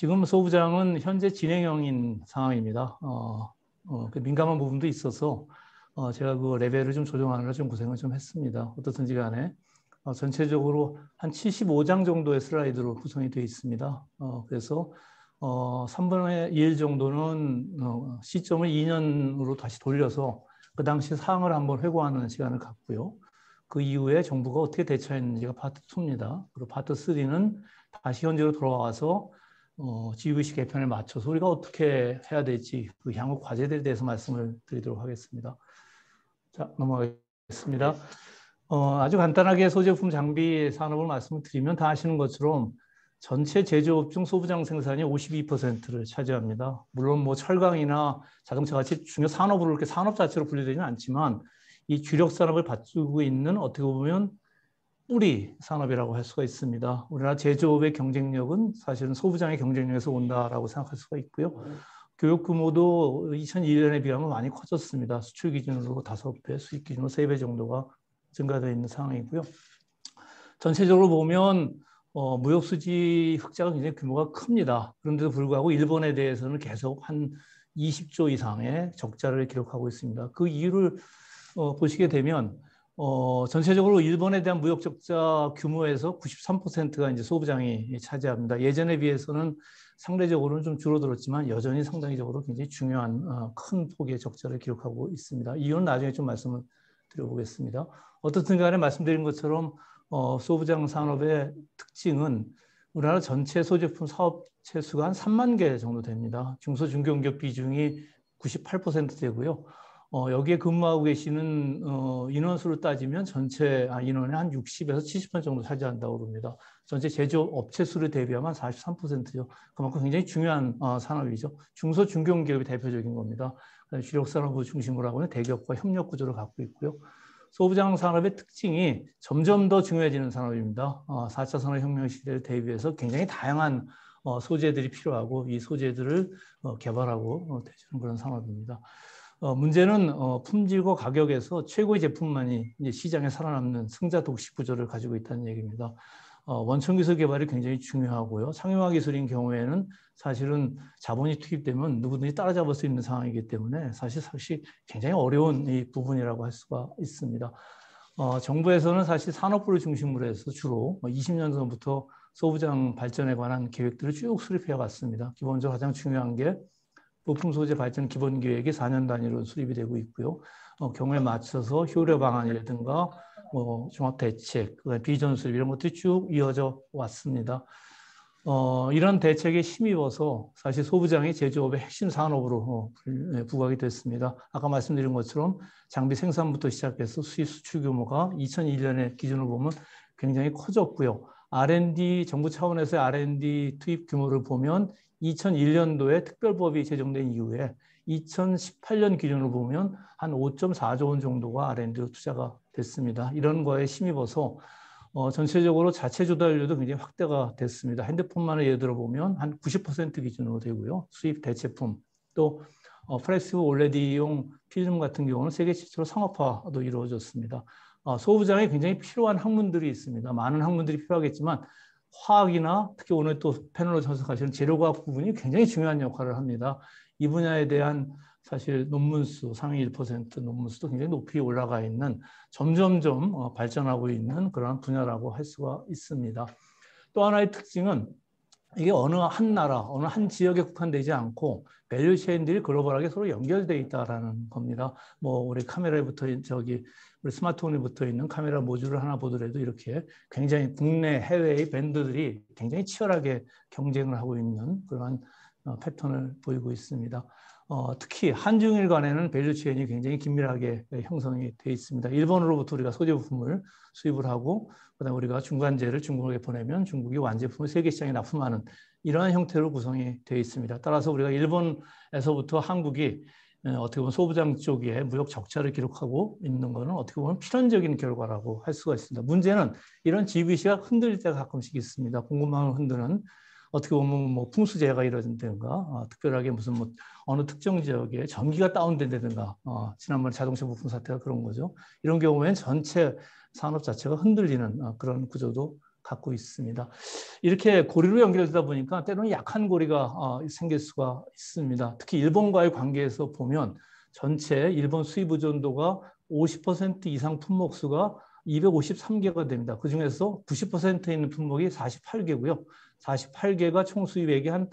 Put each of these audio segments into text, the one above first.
지금 소부장은 현재 진행형인 상황입니다. 그 민감한 부분도 있어서 제가 그 레벨을 좀 조정하느라 좀 고생을 좀 했습니다. 어떻든지 간에 전체적으로 한 75장 정도의 슬라이드로 구성이 되어 있습니다. 그래서 3분의 1 정도는 시점을 2년으로 다시 돌려서 그 당시 상황을 한번 회고하는 시간을 갖고요. 그 이후에 정부가 어떻게 대처했는지가 파트 2입니다. 그리고 파트 3는 다시 현재로 돌아와서 GVC 개편에 맞춰서 우리가 어떻게 해야 될지 그 향후 과제들에 대해서 말씀을 드리도록 하겠습니다. 자, 넘어가겠습니다. 아주 간단하게 소제품 장비 산업을 말씀을 드리면 다 아시는 것처럼 전체 제조업 중 소부장 생산이 52%를 차지합니다. 물론 뭐 철강이나 자동차 같이 중요 산업으로 이렇게 산업 자체로 분류되지는 않지만 이 주력 산업을 받고 있는 어떻게 보면 뿌리 산업이라고 할 수가 있습니다. 우리나라 제조업의 경쟁력은 사실은 소부장의 경쟁력에서 온다라고 생각할 수가 있고요. 교육 규모도 2001년에 비하면 많이 커졌습니다. 수출 기준으로 5배, 수입 기준으로 3배 정도가 증가되어 있는 상황이고요. 전체적으로 보면 무역 수지 흑자가 굉장히 규모가 큽니다. 그런데도 불구하고 일본에 대해서는 계속 한 20조 이상의 적자를 기록하고 있습니다. 그 이유를 보시게 되면 전체적으로 일본에 대한 무역 적자 규모에서 93%가 이제 소부장이 차지합니다. 예전에 비해서는 상대적으로는 좀 줄어들었지만 여전히 상당히적으로 굉장히 중요한 큰 폭의 적자를 기록하고 있습니다. 이유는 나중에 좀 말씀을 드려보겠습니다. 어떻든 간에 말씀드린 것처럼 소부장 산업의 특징은 우리나라 전체 소제품 사업체 수가 한 3만 개 정도 됩니다. 중소중견기업 비중이 98% 되고요. 여기에 근무하고 계시는 인원수를 따지면 전체 인원의 한 60에서 70% 정도 차지한다고 봅니다. 전체 제조업 업체 수를 대비하면 43%죠. 그만큼 굉장히 중요한 산업이죠. 중소중견기업이 대표적인 겁니다. 주력 산업을 중심으로 하고는 대기업과 협력 구조를 갖고 있고요. 소부장 산업의 특징이 점점 더 중요해지는 산업입니다. 4차 산업혁명 시대를 대비해서 굉장히 다양한 소재들이 필요하고 이 소재들을 개발하고 대주는 그런 산업입니다. 문제는 품질과 가격에서 최고의 제품만이 이제 시장에 살아남는 승자 독식 구조를 가지고 있다는 얘기입니다. 원천 기술 개발이 굉장히 중요하고요. 상용화 기술인 경우에는 사실은 자본이 투입되면 누구든지 따라잡을 수 있는 상황이기 때문에 사실 굉장히 어려운 이 부분이라고 할 수가 있습니다. 정부에서는 사실 산업부를 중심으로 해서 주로 20년 전부터 소부장 발전에 관한 계획들을 쭉 수립해 왔습니다. 기본적으로 가장 중요한 게 부품 소재 발전 기본 계획이 4년 단위로 수립이 되고 있고요. 경우에 맞춰서 효율 방안이라든가 종합 대책, 비전 수립 이런 것들이 쭉 이어져 왔습니다. 이런 대책에 힘입어서 사실 소부장이 제조업의 핵심 산업으로 부각이 됐습니다. 아까 말씀드린 것처럼 장비 생산부터 시작해서 수입 수출 규모가 2001년의 기준으로 보면 굉장히 커졌고요. R&D 정부 차원에서의 R&D 투입 규모를 보면 2001년도에 특별법이 제정된 이후에 2018년 기준으로 보면 한 5.4조 원 정도가 R&D로 투자가 됐습니다. 이런 거에 힘입어서 전체적으로 자체 조달률도 굉장히 확대가 됐습니다. 핸드폰만을 예를 들어 보면 한 90% 기준으로 되고요. 수입 대체품 또 플렉시블 올레드용 필름 같은 경우는 세계 최초로 상업화도 이루어졌습니다. 소부장에 굉장히 필요한 학문들이 있습니다. 많은 학문들이 필요하겠지만 화학이나 특히 오늘 또 패널로 참석하시는 재료과학 부분이 굉장히 중요한 역할을 합니다. 이 분야에 대한 사실 논문 수, 상위 1% 논문 수도 굉장히 높이 올라가 있는 점점점 발전하고 있는 그런 분야라고 할 수가 있습니다. 또 하나의 특징은 이게 어느 한 나라, 어느 한 지역에 국한되지 않고 밸류 체인들이 글로벌하게 서로 연결되어 있다라는 겁니다. 뭐 우리 카메라에 붙어 우리 스마트폰에 붙어 있는 카메라 모듈을 하나 보더라도 이렇게 굉장히 국내 해외의 밴드들이 굉장히 치열하게 경쟁을 하고 있는 그런 패턴을 보이고 있습니다. 특히 한중일 간에는 밸류 체인이 굉장히 긴밀하게 형성이 되어 있습니다. 일본으로부터 우리가 소재 부품을 수입을 하고 그다음에 우리가 중간재를 중국에 보내면 중국이 완제품을 세계 시장에 납품하는 이러한 형태로 구성이 되어 있습니다. 따라서 우리가 일본에서부터 한국이 어떻게 보면 소부장 쪽에 무역 적자를 기록하고 있는 것은 어떻게 보면 필연적인 결과라고 할 수가 있습니다. 문제는 이런 GVC가 흔들릴 때가 가끔씩 있습니다. 공급망을 흔드는 어떻게 보면 뭐 풍수재해가 이루어진다든가 특별하게 무슨 뭐 어느 특정 지역에 전기가 다운된다든가 지난번에 자동차 부품 사태가 그런 거죠. 이런 경우에는 전체 산업 자체가 흔들리는 그런 구조도 갖고 있습니다. 이렇게 고리로 연결되다 보니까 때로는 약한 고리가 생길 수가 있습니다. 특히 일본과의 관계에서 보면 전체 일본 수입 의존도가 50% 이상 품목수가 253개가 됩니다. 그중에서 90%에 있는 품목이 48개고요. 48개가 총 수입액이 한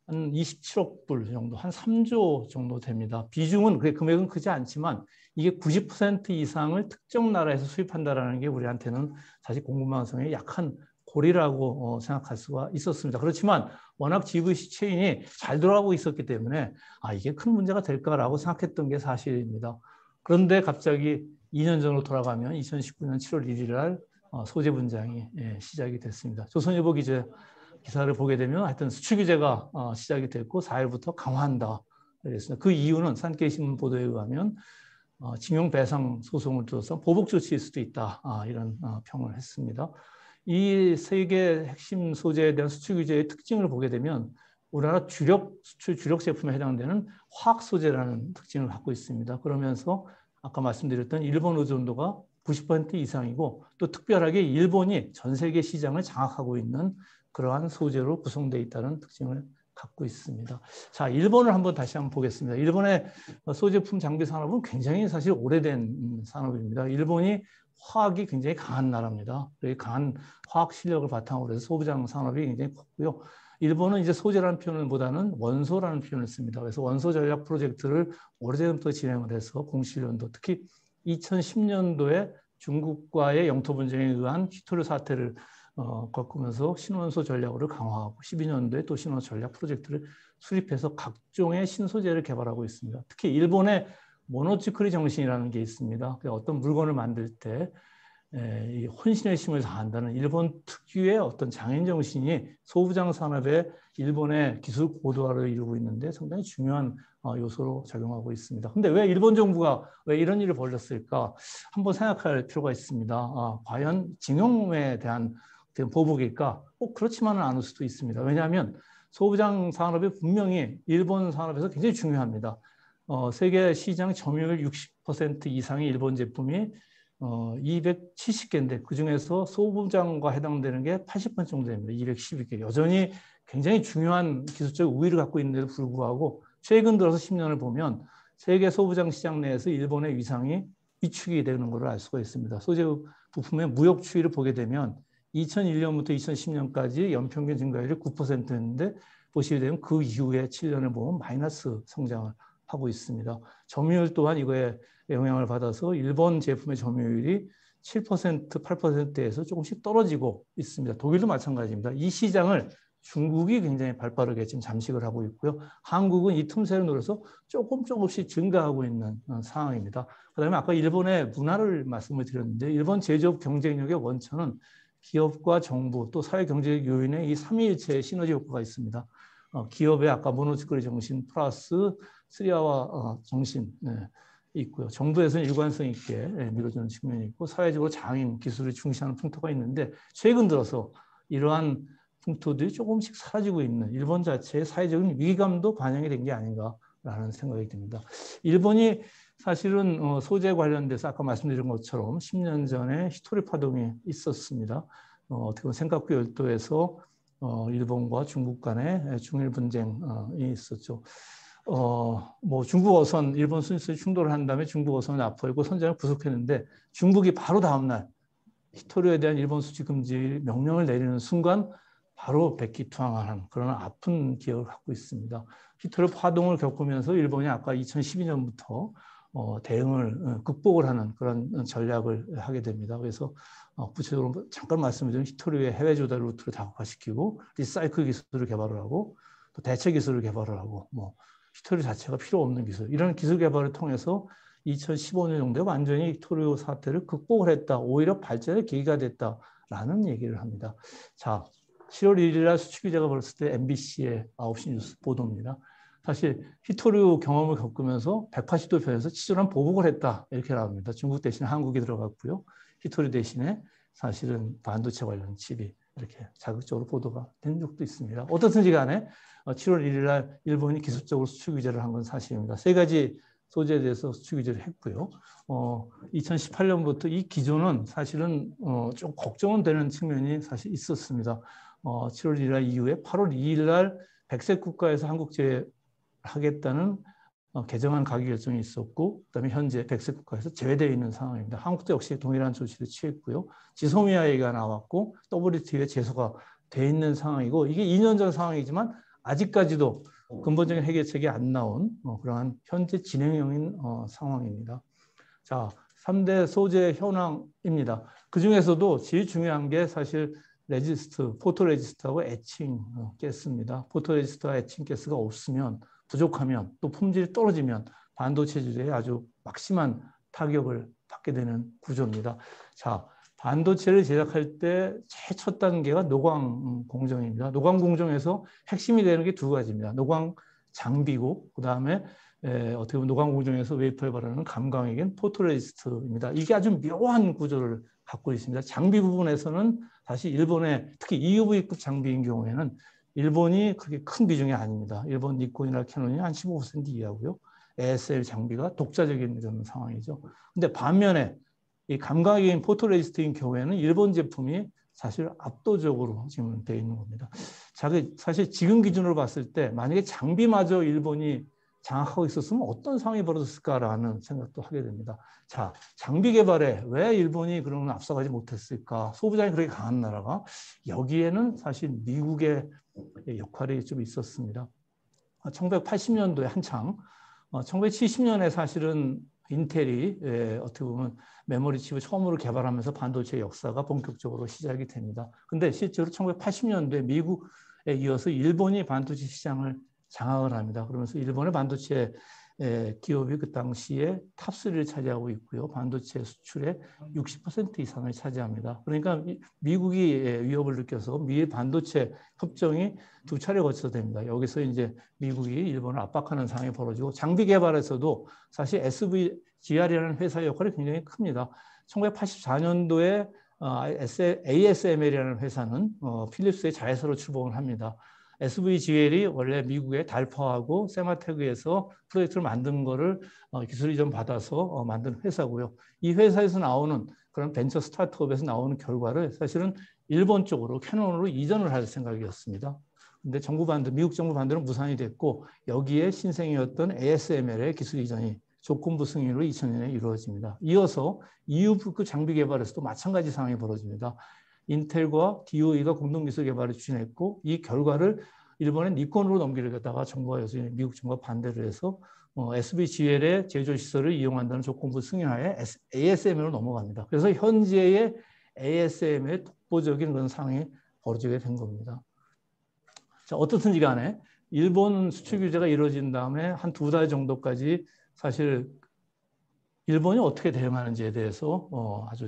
27억 불 정도, 한 3조 정도 됩니다. 비중은, 금액은 크지 않지만 이게 90% 이상을 특정 나라에서 수입한다는 게 우리한테는 사실 공급망성의 약한 고리라고 생각할 수가 있었습니다. 그렇지만 워낙 GVC 체인이 잘 돌아가고 있었기 때문에 이게 큰 문제가 될까라고 생각했던 게 사실입니다. 그런데 갑자기 2년 전으로 돌아가면 2019년 7월 1일 날 소재 분장이 시작이 됐습니다. 조선일보 기사를 보게 되면 하여튼 수출 규제가 시작이 됐고 4일부터 강화한다. 그랬습니다. 그 이유는 산케이신문 보도에 의하면 징용 배상 소송을 들어서 보복 조치일 수도 있다. 이런 평을 했습니다. 이 세 개 핵심 소재에 대한 수출 규제의 특징을 보게 되면 우리나라 수출 주력 제품에 해당되는 화학 소재라는 특징을 갖고 있습니다. 그러면서 아까 말씀드렸던 일본 의존도가 90% 이상이고 또 특별하게 일본이 전 세계 시장을 장악하고 있는 그러한 소재로 구성되어 있다는 특징을 갖고 있습니다. 자, 일본을 다시 한번 보겠습니다. 일본의 소재품 장비 산업은 굉장히 사실 오래된 산업입니다. 일본이 화학이 굉장히 강한 나라입니다. 강한 화학 실력을 바탕으로 해서 소부장 산업이 굉장히 컸고요. 일본은 이제 소재라는 표현보다는 원소라는 표현을 씁니다. 그래서 원소 전략 프로젝트를 오래전부터 진행을 해서 공실련도 특히 2010년도에 중국과의 영토 분쟁에 의한 휘토류 사태를 겪으면서 신원소 전략을 강화하고 12년도에 또 신원소 전략 프로젝트를 수립해서 각종의 신소재를 개발하고 있습니다. 특히 일본의 모노치크리 정신이라는 게 있습니다. 어떤 물건을 만들 때 이 혼신의 힘을 다한다는 일본 특유의 어떤 장인 정신이 소부장 산업의 일본의 기술 고도화를 이루고 있는데 상당히 중요한 요소로 작용하고 있습니다. 근데 왜 일본 정부가 왜 이런 일을 벌였을까? 한번 생각할 필요가 있습니다. 과연 징용에 대한 보복일까? 꼭 그렇지만은 않을 수도 있습니다. 왜냐하면 소부장 산업이 분명히 일본 산업에서 굉장히 중요합니다. 세계 시장 점유율 60% 이상의 일본 제품이 270개인데 그중에서 소부장과 해당되는 게 80% 정도 됩니다. 212개. 여전히 굉장히 중요한 기술적 우위를 갖고 있는데도 불구하고 최근 들어서 10년을 보면 세계 소부장 시장 내에서 일본의 위상이 위축이 되는 것을 알 수가 있습니다. 소재 부품의 무역 추이를 보게 되면 2001년부터 2010년까지 연평균 증가율이 9%였는데 보시게 되면 그 이후에 7년을 보면 마이너스 성장을 하고 있습니다. 점유율 또한 이거에 영향을 받아서 일본 제품의 점유율이 7%, 8%에서 조금씩 떨어지고 있습니다. 독일도 마찬가지입니다. 이 시장을 중국이 굉장히 발빠르게 지금 잠식을 하고 있고요. 한국은 이 틈새를 노려서 조금씩 증가하고 있는 상황입니다. 그다음에 아까 일본의 문화를 말씀을 드렸는데 일본 제조업 경쟁력의 원천은 기업과 정부 또 사회 경제적 요인의 이 삼위일체의 시너지 효과가 있습니다. 기업의 아까 모노치크리 정신 플러스 스리아와 정신 있고요. 정부에서는 일관성 있게 밀어주는 측면이 있고 사회적으로 장인 기술을 중시하는 풍토가 있는데 최근 들어서 이러한 풍토들이 조금씩 사라지고 있는 일본 자체의 사회적인 위기감도 반영이 된 게 아닌가라는 생각이 듭니다. 일본이 사실은 소재 관련돼서 아까 말씀드린 것처럼 10년 전에 히토리 파동이 있었습니다. 어떻게 보면 센카쿠 열도에서 일본과 중국 간의 중일 분쟁이 있었죠. 뭐 중국 어선 일본 순수에 충돌을 한 다음에 중국 어선을 납포했고 선장을 구속했는데 중국이 바로 다음날 히토류에 대한 일본 수출 금지 명령을 내리는 순간 바로 백기투항하는 그런 아픈 기억을 갖고 있습니다. 히토류 파동을 겪으면서 일본이 아까 2012년부터 대응을 극복을 하는 그런 전략을 하게 됩니다. 그래서 구체적으로 잠깐 말씀드린 히토류의 해외 조달 루트를 다각화시키고 리사이클 기술을 개발을 하고 또 대체 기술을 개발을 하고 뭐 히토류 자체가 필요 없는 기술 이런 기술 개발을 통해서 2015년 정도에 완전히 히토류 사태를 극복을 했다. 오히려 발전의 계기가 됐다라는 얘기를 합니다. 자, 10월 1일 날 수출 규제가 벌었을 때 MBC의 9시 뉴스 보도입니다. 사실 히토류 경험을 겪으면서 180도 변해서 치졸한 보복을 했다. 이렇게 나옵니다. 중국 대신에 한국이 들어갔고요. 히토류 대신에 사실은 반도체 관련 칩이 이렇게 자극적으로 보도가 된 적도 있습니다. 어떻든지 간에 7월 1일 날 일본이 기술적으로 수출 규제를 한 건 사실입니다. 세 가지 소재에 대해서 수출 규제를 했고요. 2018년부터 이 기조는 사실은 좀 걱정은 되는 측면이 사실 있었습니다. 7월 1일 날 이후에 8월 2일 날 백색 국가에서 한국 제외하겠다는 개정안 가기 결정이 있었고, 그다음에 현재 백색 국가에서 제외되어 있는 상황입니다. 한국도 역시 동일한 조치를 취했고요. 지소미아 얘기가 나왔고 WTO에 제소가 돼 있는 상황이고, 이게 2년 전 상황이지만 아직까지도 근본적인 해결책이 안 나온 그러한 현재 진행형인 상황입니다. 자, 3대 소재 현황입니다. 그 중에서도 제일 중요한 게 사실 레지스트, 포토레지스트하고 에칭 가스입니다. 포토레지스트와 에칭 가스가 없으면, 부족하면, 또 품질이 떨어지면 반도체 주제에 아주 막심한 타격을 받게 되는 구조입니다. 자, 반도체를 제작할 때 제일 첫 단계가 노광 공정입니다. 노광 공정에서 핵심이 되는 게 두 가지입니다. 노광 장비고, 그 다음에 어떻게 보면 노광 공정에서 웨이퍼에 바르는 감광액인 포토레지스트입니다. 이게 아주 묘한 구조를 갖고 있습니다. 장비 부분에서는 다시 일본의 특히 EUV급 장비인 경우에는 일본이 그렇게 큰 비중이 아닙니다. 일본 니콘이나 캐논이 한 15% 이하고요. ASL 장비가 독자적인 그런 상황이죠. 근데 반면에 이 감광액인 포토레지스트인 경우에는 일본 제품이 사실 압도적으로 지금 되어 있는 겁니다. 자, 사실 지금 기준으로 봤을 때 만약에 장비마저 일본이 장악하고 있었으면 어떤 상황이 벌어졌을까라는 생각도 하게 됩니다. 자, 장비 개발에 왜 일본이 그러면 앞서가지 못했을까? 소부장이 그렇게 강한 나라가 여기에는 사실 미국의 역할이 좀 있었습니다. 1980년도에 한창, 1970년에 사실은 인텔이 어떻게 보면 메모리 칩을 처음으로 개발하면서 반도체 역사가 본격적으로 시작이 됩니다. 근데 실제로 1980년도에 미국에 이어서 일본이 반도체 시장을 장악을 합니다. 그러면서 일본의 반도체 기업이 그 당시에 탑3를 차지하고 있고요. 반도체 수출의 60% 이상을 차지합니다. 그러니까 미국이 위협을 느껴서 미 반도체 협정이 두 차례 거쳐서 됩니다. 여기서 이제 미국이 일본을 압박하는 상황이 벌어지고, 장비 개발에서도 사실 SVGR이라는 회사의 역할이 굉장히 큽니다. 1984년도에 ASML이라는 회사는 필립스의 자회사로 출범을 합니다. SVGL이 원래 미국의 달퍼하고 세마테그에서 프로젝트를 만든 거를 기술 이전 받아서 만든 회사고요. 이 회사에서 나오는 그런 벤처 스타트업에서 나오는 결과를 사실은 일본 쪽으로 캐논으로 이전을 할 생각이었습니다. 근데 미국 정부 반대로 무산이 됐고, 여기에 신생이었던 ASML의 기술 이전이 조건부 승인으로 2000년에 이루어집니다. 이어서 EUV급 장비 개발에서도 마찬가지 상황이 벌어집니다. 인텔과 DOE가 공동기술 개발을 추진했고, 이 결과를 일본의 니콘으로 넘기려다가 정부가 여전히 미국 정부가 반대를 해서 SVGL의 제조시설을 이용한다는 조건부 승인하에 ASML로 넘어갑니다. 그래서 현재의 ASML의 독보적인 그런 상황이 벌어지게 된 겁니다. 자, 어떻든지 간에 일본 수출 규제가 이루어진 다음에 한 2달 정도까지 사실 일본이 어떻게 대응하는지에 대해서 아주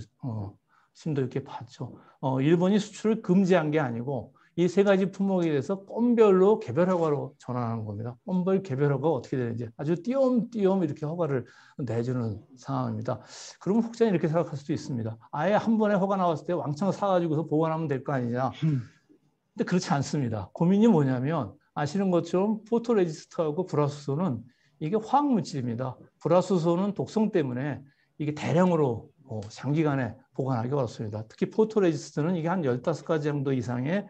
심도 있게 봤죠. 일본이 수출을 금지한 게 아니고 이 세 가지 품목에 대해서 건별로 개별 허가로 전환하는 겁니다. 건별 개별 허가가 어떻게 되는지 아주 띄엄띄엄 이렇게 허가를 내주는 상황입니다. 그러면 혹자는 이렇게 생각할 수도 있습니다. 아예 한 번에 허가 나왔을 때 왕창 사가지고서 보관하면 될 거 아니냐. 근데 그렇지 않습니다. 고민이 뭐냐면 아시는 것처럼 포토레지스트하고 불화수소는 이게 화학물질입니다. 불화수소는 독성 때문에 이게 대량으로 장기간에 보관하기 어렵습니다. 특히 포토레지스트는 이게 한 15가지 정도 이상의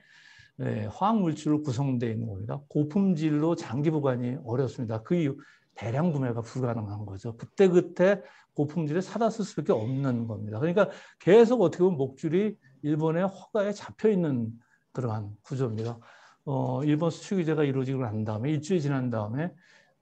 화학물질로 구성되어 있는 겁니다. 고품질로 장기 보관이 어렵습니다. 그 이유 대량 구매가 불가능한 거죠. 그때그때 고품질을 사다 쓸 수밖에 없는 겁니다. 그러니까 계속 어떻게 보면 목줄이 일본의 허가에 잡혀 있는 그러한 구조입니다. 일본 수출 규제가 이루어지고 난 다음에 일주일 지난 다음에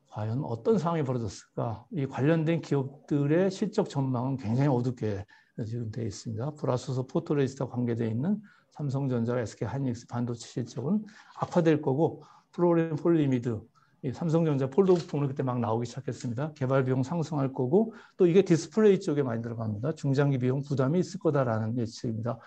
과연 어떤 상황이 벌어졌을까? 이 관련된 기업들의 실적 전망은 굉장히 어둡게 지금 되어 있습니다. 불화수소 포토레지스트와 관계되어 있는 삼성전자, SK하이닉스 반도체 실적은 악화될 거고, 플루오렌 폴리미드, 삼성전자 폴더 부품은 그때 막 나오기 시작했습니다. 개발 비용 상승할 거고, 또 이게 디스플레이 쪽에 많이 들어갑니다. 중장기 비용 부담이 있을 거다라는 예측입니다.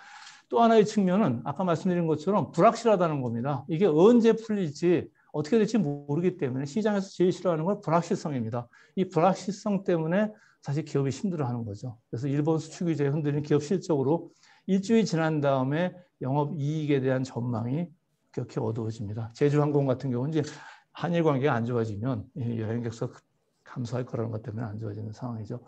또 하나의 측면은 아까 말씀드린 것처럼 불확실하다는 겁니다. 이게 언제 풀릴지 어떻게 될지 모르기 때문에 시장에서 제일 싫어하는 건 불확실성입니다. 이 불확실성 때문에 사실 기업이 힘들어하는 거죠. 그래서 일본 수출 규제에 흔들린 기업 실적으로 일주일 지난 다음에 영업이익에 대한 전망이 급격히 어두워집니다. 제주항공 같은 경우는 이제 한일 관계가 안 좋아지면 여행객 수가 감소할 거라는 것 때문에 안 좋아지는 상황이죠.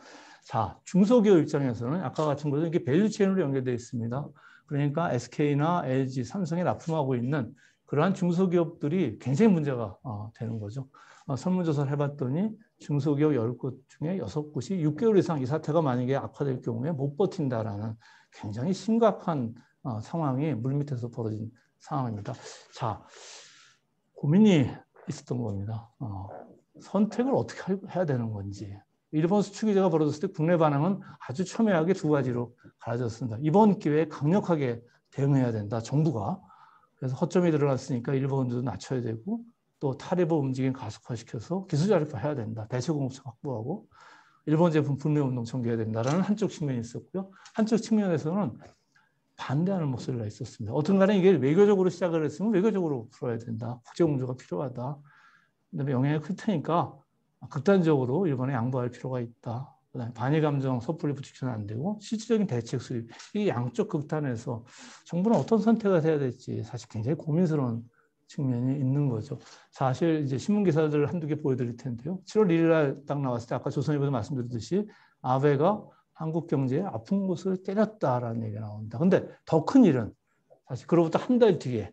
자, 중소기업 입장에서는 아까 같은 것은 이게 밸류체인으로 연결되어 있습니다. 그러니까 SK나 LG, 삼성에 납품하고 있는 그러한 중소기업들이 굉장히 문제가 되는 거죠. 설문조사를 해봤더니 중소기업 10곳 중에 6곳이 6개월 이상 이 사태가 만약에 악화될 경우에 못 버틴다라는 굉장히 심각한 상황이 물밑에서 벌어진 상황입니다. 자, 고민이 있었던 겁니다. 선택을 어떻게 해야 되는 건지. 일본 수출 규제가 벌어졌을 때 국내 반응은 아주 첨예하게 두 가지로 갈라졌습니다. 이번 기회에 강력하게 대응해야 된다, 정부가. 그래서 허점이 드러났으니까 일본도 낮춰야 되고 또 탈의보 움직임 가속화시켜서 기술자립화해야 된다. 대체공급처 확보하고 일본 제품 불매운동 전개해야 된다라는 한쪽 측면이 있었고요. 한쪽 측면에서는 반대하는 목소리가 있었습니다. 어떤 간에 이게 외교적으로 시작을 했으면 외교적으로 풀어야 된다. 국제공조가 필요하다. 그다음에 영향이 클 테니까 극단적으로 일본에 양보할 필요가 있다. 그다음에 반일 감정 섣불리 부추기서는 안 되고 실질적인 대책 수립. 이 양쪽 극단에서 정부는 어떤 선택을 해야 될지 사실 굉장히 고민스러운 측면이 있는 거죠. 사실 이제 신문 기사들 한두 개 보여드릴 텐데요. 7월 1일 날 딱 나왔을 때 아까 조선일보도 말씀드렸듯이 아베가 한국 경제의 아픈 곳을 때렸다라는 얘기가 나옵니다. 근데 더 큰 일은 사실 그로부터 한 달 뒤에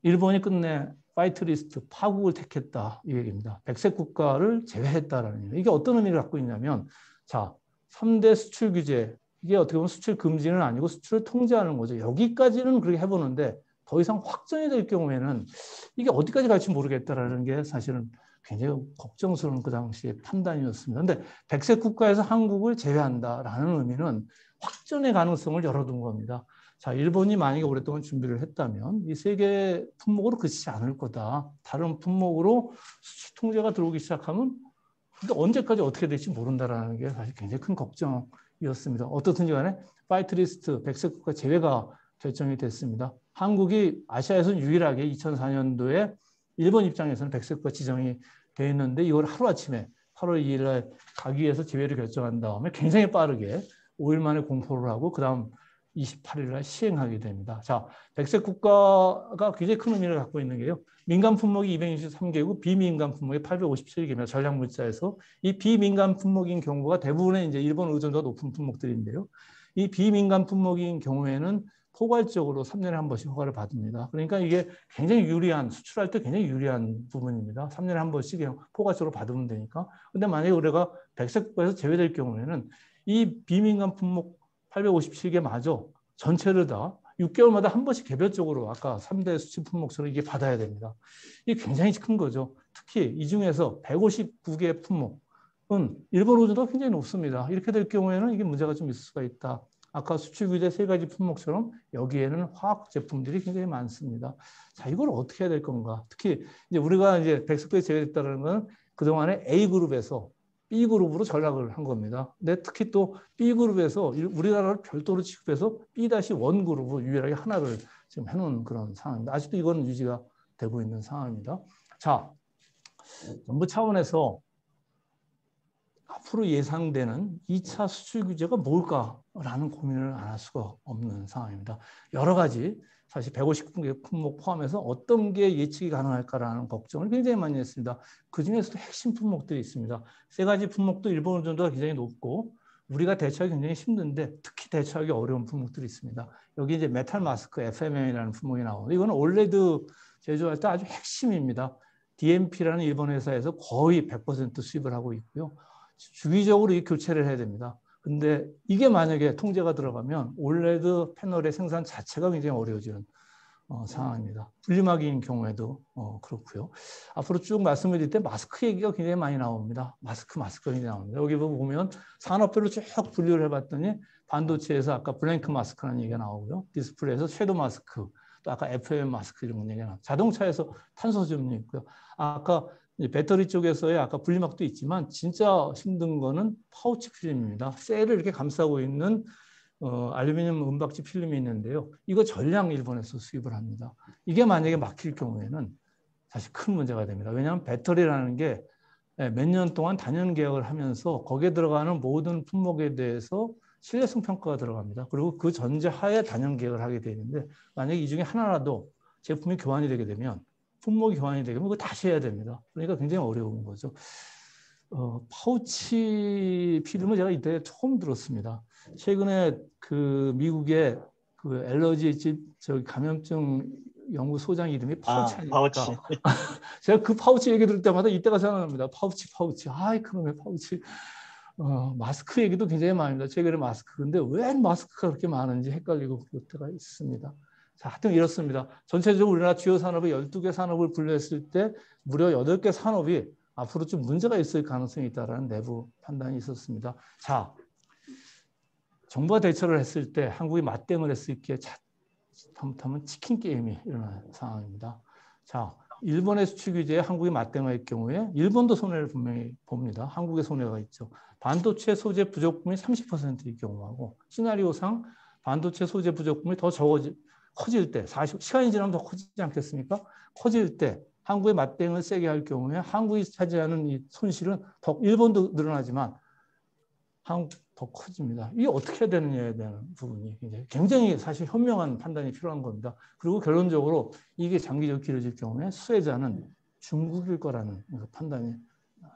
일본이 끝내 화이트리스트 파국을 택했다 이 얘기입니다. 백색 국가를 제외했다라는 얘기. 이게 어떤 의미를 갖고 있냐면 자 3대 수출 규제 이게 어떻게 보면 수출 금지는 아니고 수출을 통제하는 거죠. 여기까지는 그렇게 해보는데 더 이상 확정이 될 경우에는 이게 어디까지 갈지 모르겠다라는 게 사실은 굉장히 걱정스러운 그 당시의 판단이었습니다. 그런데 백색 국가에서 한국을 제외한다라는 의미는 확전의 가능성을 열어둔 겁니다. 자, 일본이 만약에 오랫동안 준비를 했다면 이 세계 품목으로 그치지 않을 거다. 다른 품목으로 수출 통제가 들어오기 시작하면 근데 언제까지 어떻게 될지 모른다라는 게 사실 굉장히 큰 걱정이었습니다. 어떻든지 간에 화이트리스트 백색 국가 제외가 결정이 됐습니다. 한국이 아시아에서는 유일하게 2004년도에 일본 입장에서는 백색 국가 지정이 돼 있는데 이걸 하루아침에 8월 2일 날 가기 위해서 제외를 결정한 다음에 굉장히 빠르게 5일 만에 공포를 하고 그다음 28일 날 시행하게 됩니다. 자, 백색 국가가 굉장히 큰 의미를 갖고 있는 게요. 민간 품목이 263개고 비민간 품목이 857개입니다. 전략 물자에서 이 비민간 품목인 경우가 대부분의 이제 일본 의존도가 높은 품목들인데요. 이 비민간 품목인 경우에는 포괄적으로 3년에 한 번씩 허가를 받습니다. 그러니까 이게 굉장히 유리한 수출할 때 굉장히 유리한 부분입니다. 3년에 한 번씩 그냥 포괄적으로 받으면 되니까. 근데 만약에 우리가 백색 국가에서 제외될 경우에는 이 비민간 품목 857개마저 전체를 다 6개월마다 한 번씩 개별적으로 아까 3대 수출 품목처럼 이게 받아야 됩니다. 이게 굉장히 큰 거죠. 특히 이 중에서 159개 품목은 일본 의존도가 굉장히 높습니다. 이렇게 될 경우에는 이게 문제가 좀 있을 수가 있다. 아까 수출 규제 3가지 품목처럼 여기에는 화학 제품들이 굉장히 많습니다. 자, 이걸 어떻게 해야 될 건가? 특히 이제 우리가 이제 백색도에 제외됐다는 건 그동안에 A그룹에서 B그룹으로 전락을 한 겁니다. 근데 특히 또 B그룹에서 우리나라를 별도로 취급해서 B-1 그룹으로 유일하게 하나를 지금 해놓은 그런 상황입니다. 아직도 이건 유지가 되고 있는 상황입니다. 자, 정부 차원에서 앞으로 예상되는 2차 수출 규제가 뭘까라는 고민을 안 할 수가 없는 상황입니다. 여러 가지 사실 150개 품목 포함해서 어떤 게 예측이 가능할까라는 걱정을 굉장히 많이 했습니다. 그중에서도 핵심 품목들이 있습니다. 3가지 품목도 일본 의존도가 굉장히 높고 우리가 대처하기 굉장히 힘든데 특히 대처하기 어려운 품목들이 있습니다. 여기 이제 메탈 마스크 FMM이라는 품목이 나오는데 이거는 올레드 제조할 때 아주 핵심입니다. DMP라는 일본 회사에서 거의 100% 수입을 하고 있고요. 주기적으로 이 교체를 해야 됩니다. 근데 이게 만약에 통제가 들어가면 올레드 패널의 생산 자체가 굉장히 어려워지는 상황입니다. 분리막이인 경우에도 그렇고요. 앞으로 쭉 말씀을 드릴 때 마스크 얘기가 굉장히 많이 나옵니다. 마스크가 굉장히 나옵니다. 여기 보면 산업별로 쭉 분류를 해봤더니 반도체에서 아까 블랭크 마스크라는 얘기가 나오고요. 디스플레이에서 섀도우 마스크, 또 아까 FM 마스크 이런 얘기가 나옵니다. 자동차에서 탄소 점유 있고요. 아까 배터리 쪽에서의 아까 분리막도 있지만 진짜 힘든 거는 파우치 필름입니다. 셀을 이렇게 감싸고 있는 알루미늄 은박지 필름이 있는데요. 이거 전량 일본에서 수입을 합니다. 이게 만약에 막힐 경우에는 사실 큰 문제가 됩니다. 왜냐하면 배터리라는 게 몇 년 동안 단연 계약을 하면서 거기에 들어가는 모든 품목에 대해서 신뢰성 평가가 들어갑니다. 그리고 그 전제하에 단연 계약을 하게 되는데 만약에 이 중에 하나라도 제품이 교환이 되게 되면 품목이 교환이 되면 그거 다시 해야 됩니다. 그러니까 굉장히 어려운 거죠. 파우치 필름을 제가 이때 처음 들었습니다. 최근에 그 미국의 그 엘러지 집 저기 감염증 연구소장 이름이 파우치 아닙니까? 파우치. 제가 그 파우치 얘기 들을 때마다 이때가 생각납니다. 파우치. 아이 그놈의 파우치. 마스크 얘기도 굉장히 많이 합니다. 최근에 마스크. 근데 왜 마스크가 그렇게 많은지 헷갈리고 그럴 때가 있습니다. 자, 하여튼 이렇습니다. 전체적으로 우리나라 주요 산업의 12개 산업을 분류했을 때 무려 8개 산업이 앞으로 좀 문제가 있을 가능성이 있다는 내부 판단이 있었습니다. 자, 정부가 대처를 했을 때 한국이 맞대응을 했을 게 잘못하면 치킨 게임이 일어나는 상황입니다. 자, 일본의 수출 규제에 한국이 맞대응할 경우에 일본도 손해를 분명히 봅니다. 한국의 손해가 있죠. 반도체 소재 부족분이 30%일 경우하고 시나리오상 반도체 소재 부족분이 더 커질 때, 시간이 지나면 더 커지지 않겠습니까? 커질 때 한국의 맞대응을 세게 할 경우에 한국이 차지하는 이 손실은 더 일본도 늘어나지만 한국 더 커집니다. 이게 어떻게 해야 되느냐에 대한 부분이 굉장히 사실 현명한 판단이 필요한 겁니다. 그리고 결론적으로 이게 장기적으로 길어질 경우에 수혜자는 중국일 거라는 판단이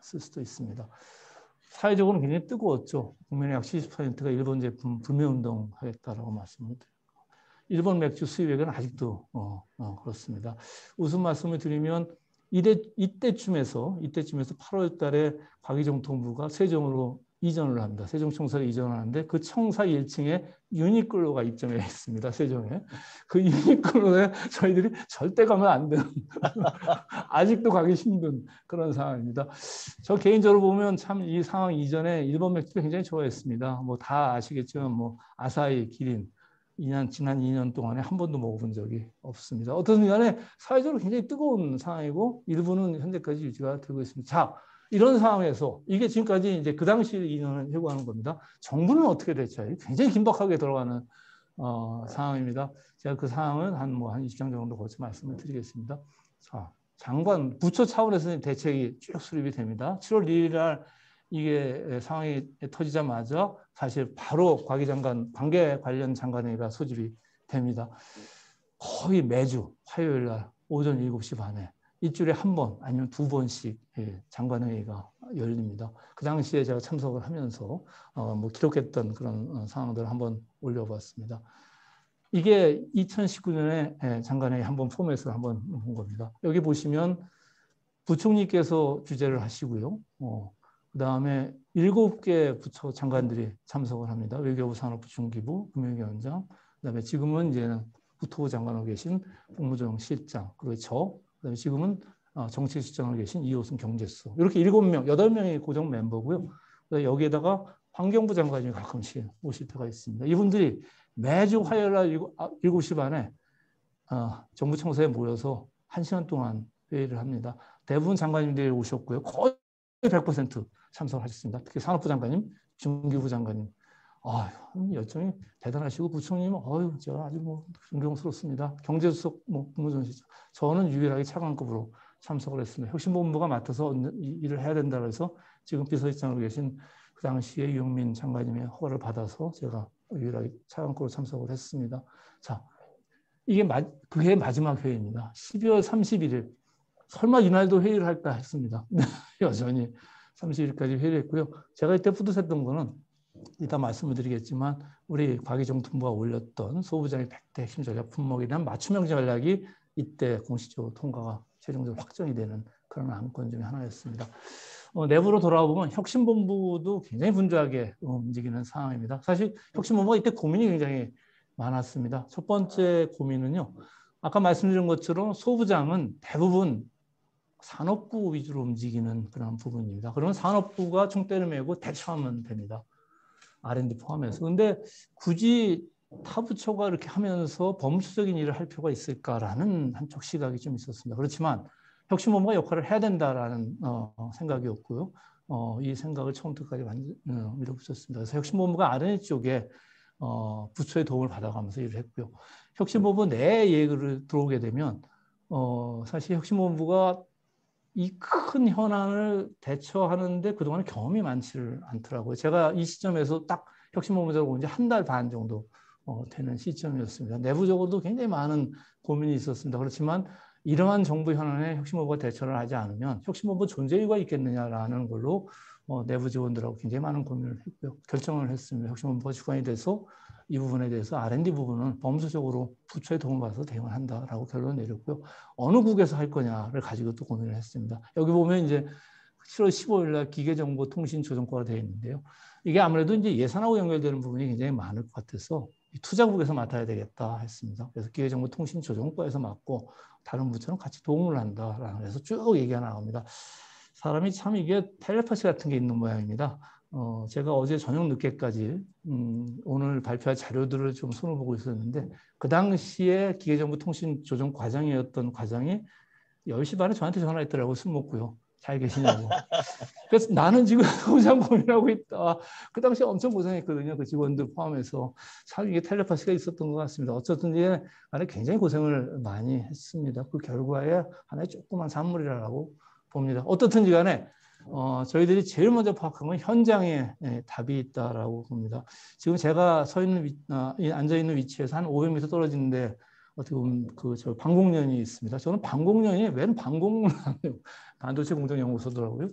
쓸 수도 있습니다. 사회적으로는 굉장히 뜨거웠죠. 국민의 약 70%가 일본 제품 불매운동 하겠다라고 말씀을 드립니다. 일본 맥주 수입액은 아직도 그렇습니다. 우선 말씀을 드리면 이때쯤에서 8월 달에 과기정통부가 세종으로 이전을 합니다. 세종청사를 이전을 하는데 그 청사 1층에 유니클로가 입점해 있습니다. 세종에. 그 유니클로에 저희들이 절대 가면 안 되는 아직도 가기 힘든 그런 상황입니다. 저 개인적으로 보면 참 이 상황 이전에 일본 맥주를 굉장히 좋아했습니다. 뭐 다 아시겠지만 뭐 아사히, 기린 지난 2년 동안에 한 번도 먹어본 적이 없습니다. 어떤 간에 사회적으로 굉장히 뜨거운 상황이고 일부는 현재까지 유지가 되고 있습니다. 자, 이런 상황에서 이게 지금까지 이제 그 당시 2년을 회고하는 겁니다. 정부는 어떻게 대처해요? 굉장히 긴박하게 들어가는 상황입니다. 제가 그 상황은 한 20장 정도 거쳐 말씀을 드리겠습니다. 자, 장관, 부처 차원에서 대책이 쭉 수립이 됩니다. 7월 1일 날 이게 상황이 터지자마자 사실 바로 과기장관, 관계 관련 장관회의가 소집이 됩니다. 거의 매주 화요일 날 오전 7시 반에 일주일에 한 번 아니면 2번씩 장관회의가 열립니다. 그 당시에 제가 참석을 하면서 기록했던 그런 상황들을 한번 올려봤습니다. 이게 2019년에 장관회의 한번 포맷을 한번 본 겁니다. 여기 보시면 부총리께서 주재를 하시고요. 그다음에 7개 부처 장관들이 참석을 합니다. 외교부, 산업부, 중기부, 금융위원장, 그다음에 지금은 이제는 국토부 장관으로 계신 국무조정 실장, 그리고 그다음에 지금은 정책실장으로 계신 이호순 경제수. 이렇게 7명, 8명의 고정 멤버고요. 여기에다가 환경부 장관이 가끔씩 오실 때가 있습니다. 이분들이 매주 화요일 날 7시 반에 정부 청사에 모여서 1시간 동안 회의를 합니다. 대부분 장관님들이 오셨고요. 거의 100% 참석하셨습니다. 특히 산업부 장관님, 중기부 장관님. 열정이 대단하시고 부총리님은 제가 아주 존경스럽습니다. 경제수석 국무조정실장. 저는 유일하게 차관급으로 참석을 했습니다. 혁신본부가 맡아서 일을 해야 된다고 해서 지금 비서실장으로 계신 그 당시에 유영민 장관님의 허가를 받아서 제가 유일하게 차관급으로 참석을 했습니다. 자, 이게 그해 마지막 회의입니다. 12월 31일. 설마 이날도 회의를 할까 했습니다. 여전히 30일까지 회의를 했고요. 제가 이때 뿌듯했던 거는 이따 말씀을 드리겠지만 우리 과기정통부가 올렸던 소부장의 100대 핵심 전략 품목이란 맞춤형 전략이 이때 공식적으로 통과가 최종적으로 확정이 되는 그런 안건 중에 하나였습니다. 내부로 돌아보면 혁신본부도 굉장히 분주하게 움직이는 상황입니다. 사실 혁신본부가 이때 고민이 굉장히 많았습니다. 첫 번째 고민은요. 아까 말씀드린 것처럼 소부장은 대부분 산업부 위주로 움직이는 그런 부분입니다. 그러면 산업부가 총대를 메고 대처하면 됩니다. R&D 포함해서. 그런데 굳이 타 부처가 이렇게 하면서 범주적인 일을 할 필요가 있을까라는 한쪽 시각이 좀 있었습니다. 그렇지만 혁신본부가 역할을 해야 된다라는 생각이었고요. 이 생각을 처음부터 끝까지 밀어붙였습니다. 그래서 혁신본부가 R&D 쪽에 부처의 도움을 받아가면서 일을 했고요. 혁신본부 내 얘기를 들어오게 되면 사실 혁신본부가 이 큰 현안을 대처하는데 그동안 경험이 많지를 않더라고요. 제가 이 시점에서 딱 혁신본부장으로 온 지 한 달 반 정도 되는 시점이었습니다. 내부적으로도 굉장히 많은 고민이 있었습니다. 그렇지만 이러한 정부 현안에 혁신본부가 대처를 하지 않으면 혁신본부 존재 이유가 있겠느냐라는 걸로 내부 직원들하고 굉장히 많은 고민을 했고요. 결정을 했습니다. 혁신본부가 주관이 돼서 이 부분에 대해서 R&D 부분은 범수적으로 부처의 도움을 받아서 대응을 한다라고 결론을 내렸고요. 어느 국에서 할 거냐를 가지고 또 고민을 했습니다. 여기 보면 이제 7월 15일 날 기계정보통신조정과가 되어 있는데요. 이게 아무래도 이제 예산하고 연결되는 부분이 굉장히 많을 것 같아서 투자국에서 맡아야 되겠다 했습니다. 그래서 기계정보통신조정과에서 맡고 다른 부처는 같이 도움을 한다라는 해서 쭉 얘기가 나옵니다. 사람이 참 이게 텔레파시 같은 게 있는 모양입니다. 제가 어제 저녁 늦게까지 오늘 발표할 자료들을 좀 손을 보고 있었는데 그 당시에 기계정보통신조정 과장이었던 과장이 10시 반에 저한테 전화했더라고요. 술 먹고요. 잘 계시냐고. 그래서 나는 지금 고생 고민하고 있다. 그 당시에 엄청 고생했거든요. 그 직원들 포함해서. 참 이게 텔레파시가 있었던 것 같습니다. 어쨌든지 간에 굉장히 고생을 많이 했습니다. 그 결과에 하나의 조그만 산물이라고 봅니다. 어떻든지 간에 저희들이 제일 먼저 파악한 건 현장에 답이 있다라고 봅니다. 지금 제가 앉아 있는 위치에서 한 500m 떨어지는데 어떻게 보면 저 방공련이 있습니다. 저는 방공련이 웬 방공을 하네요. 반도체 공정연구소더라고요.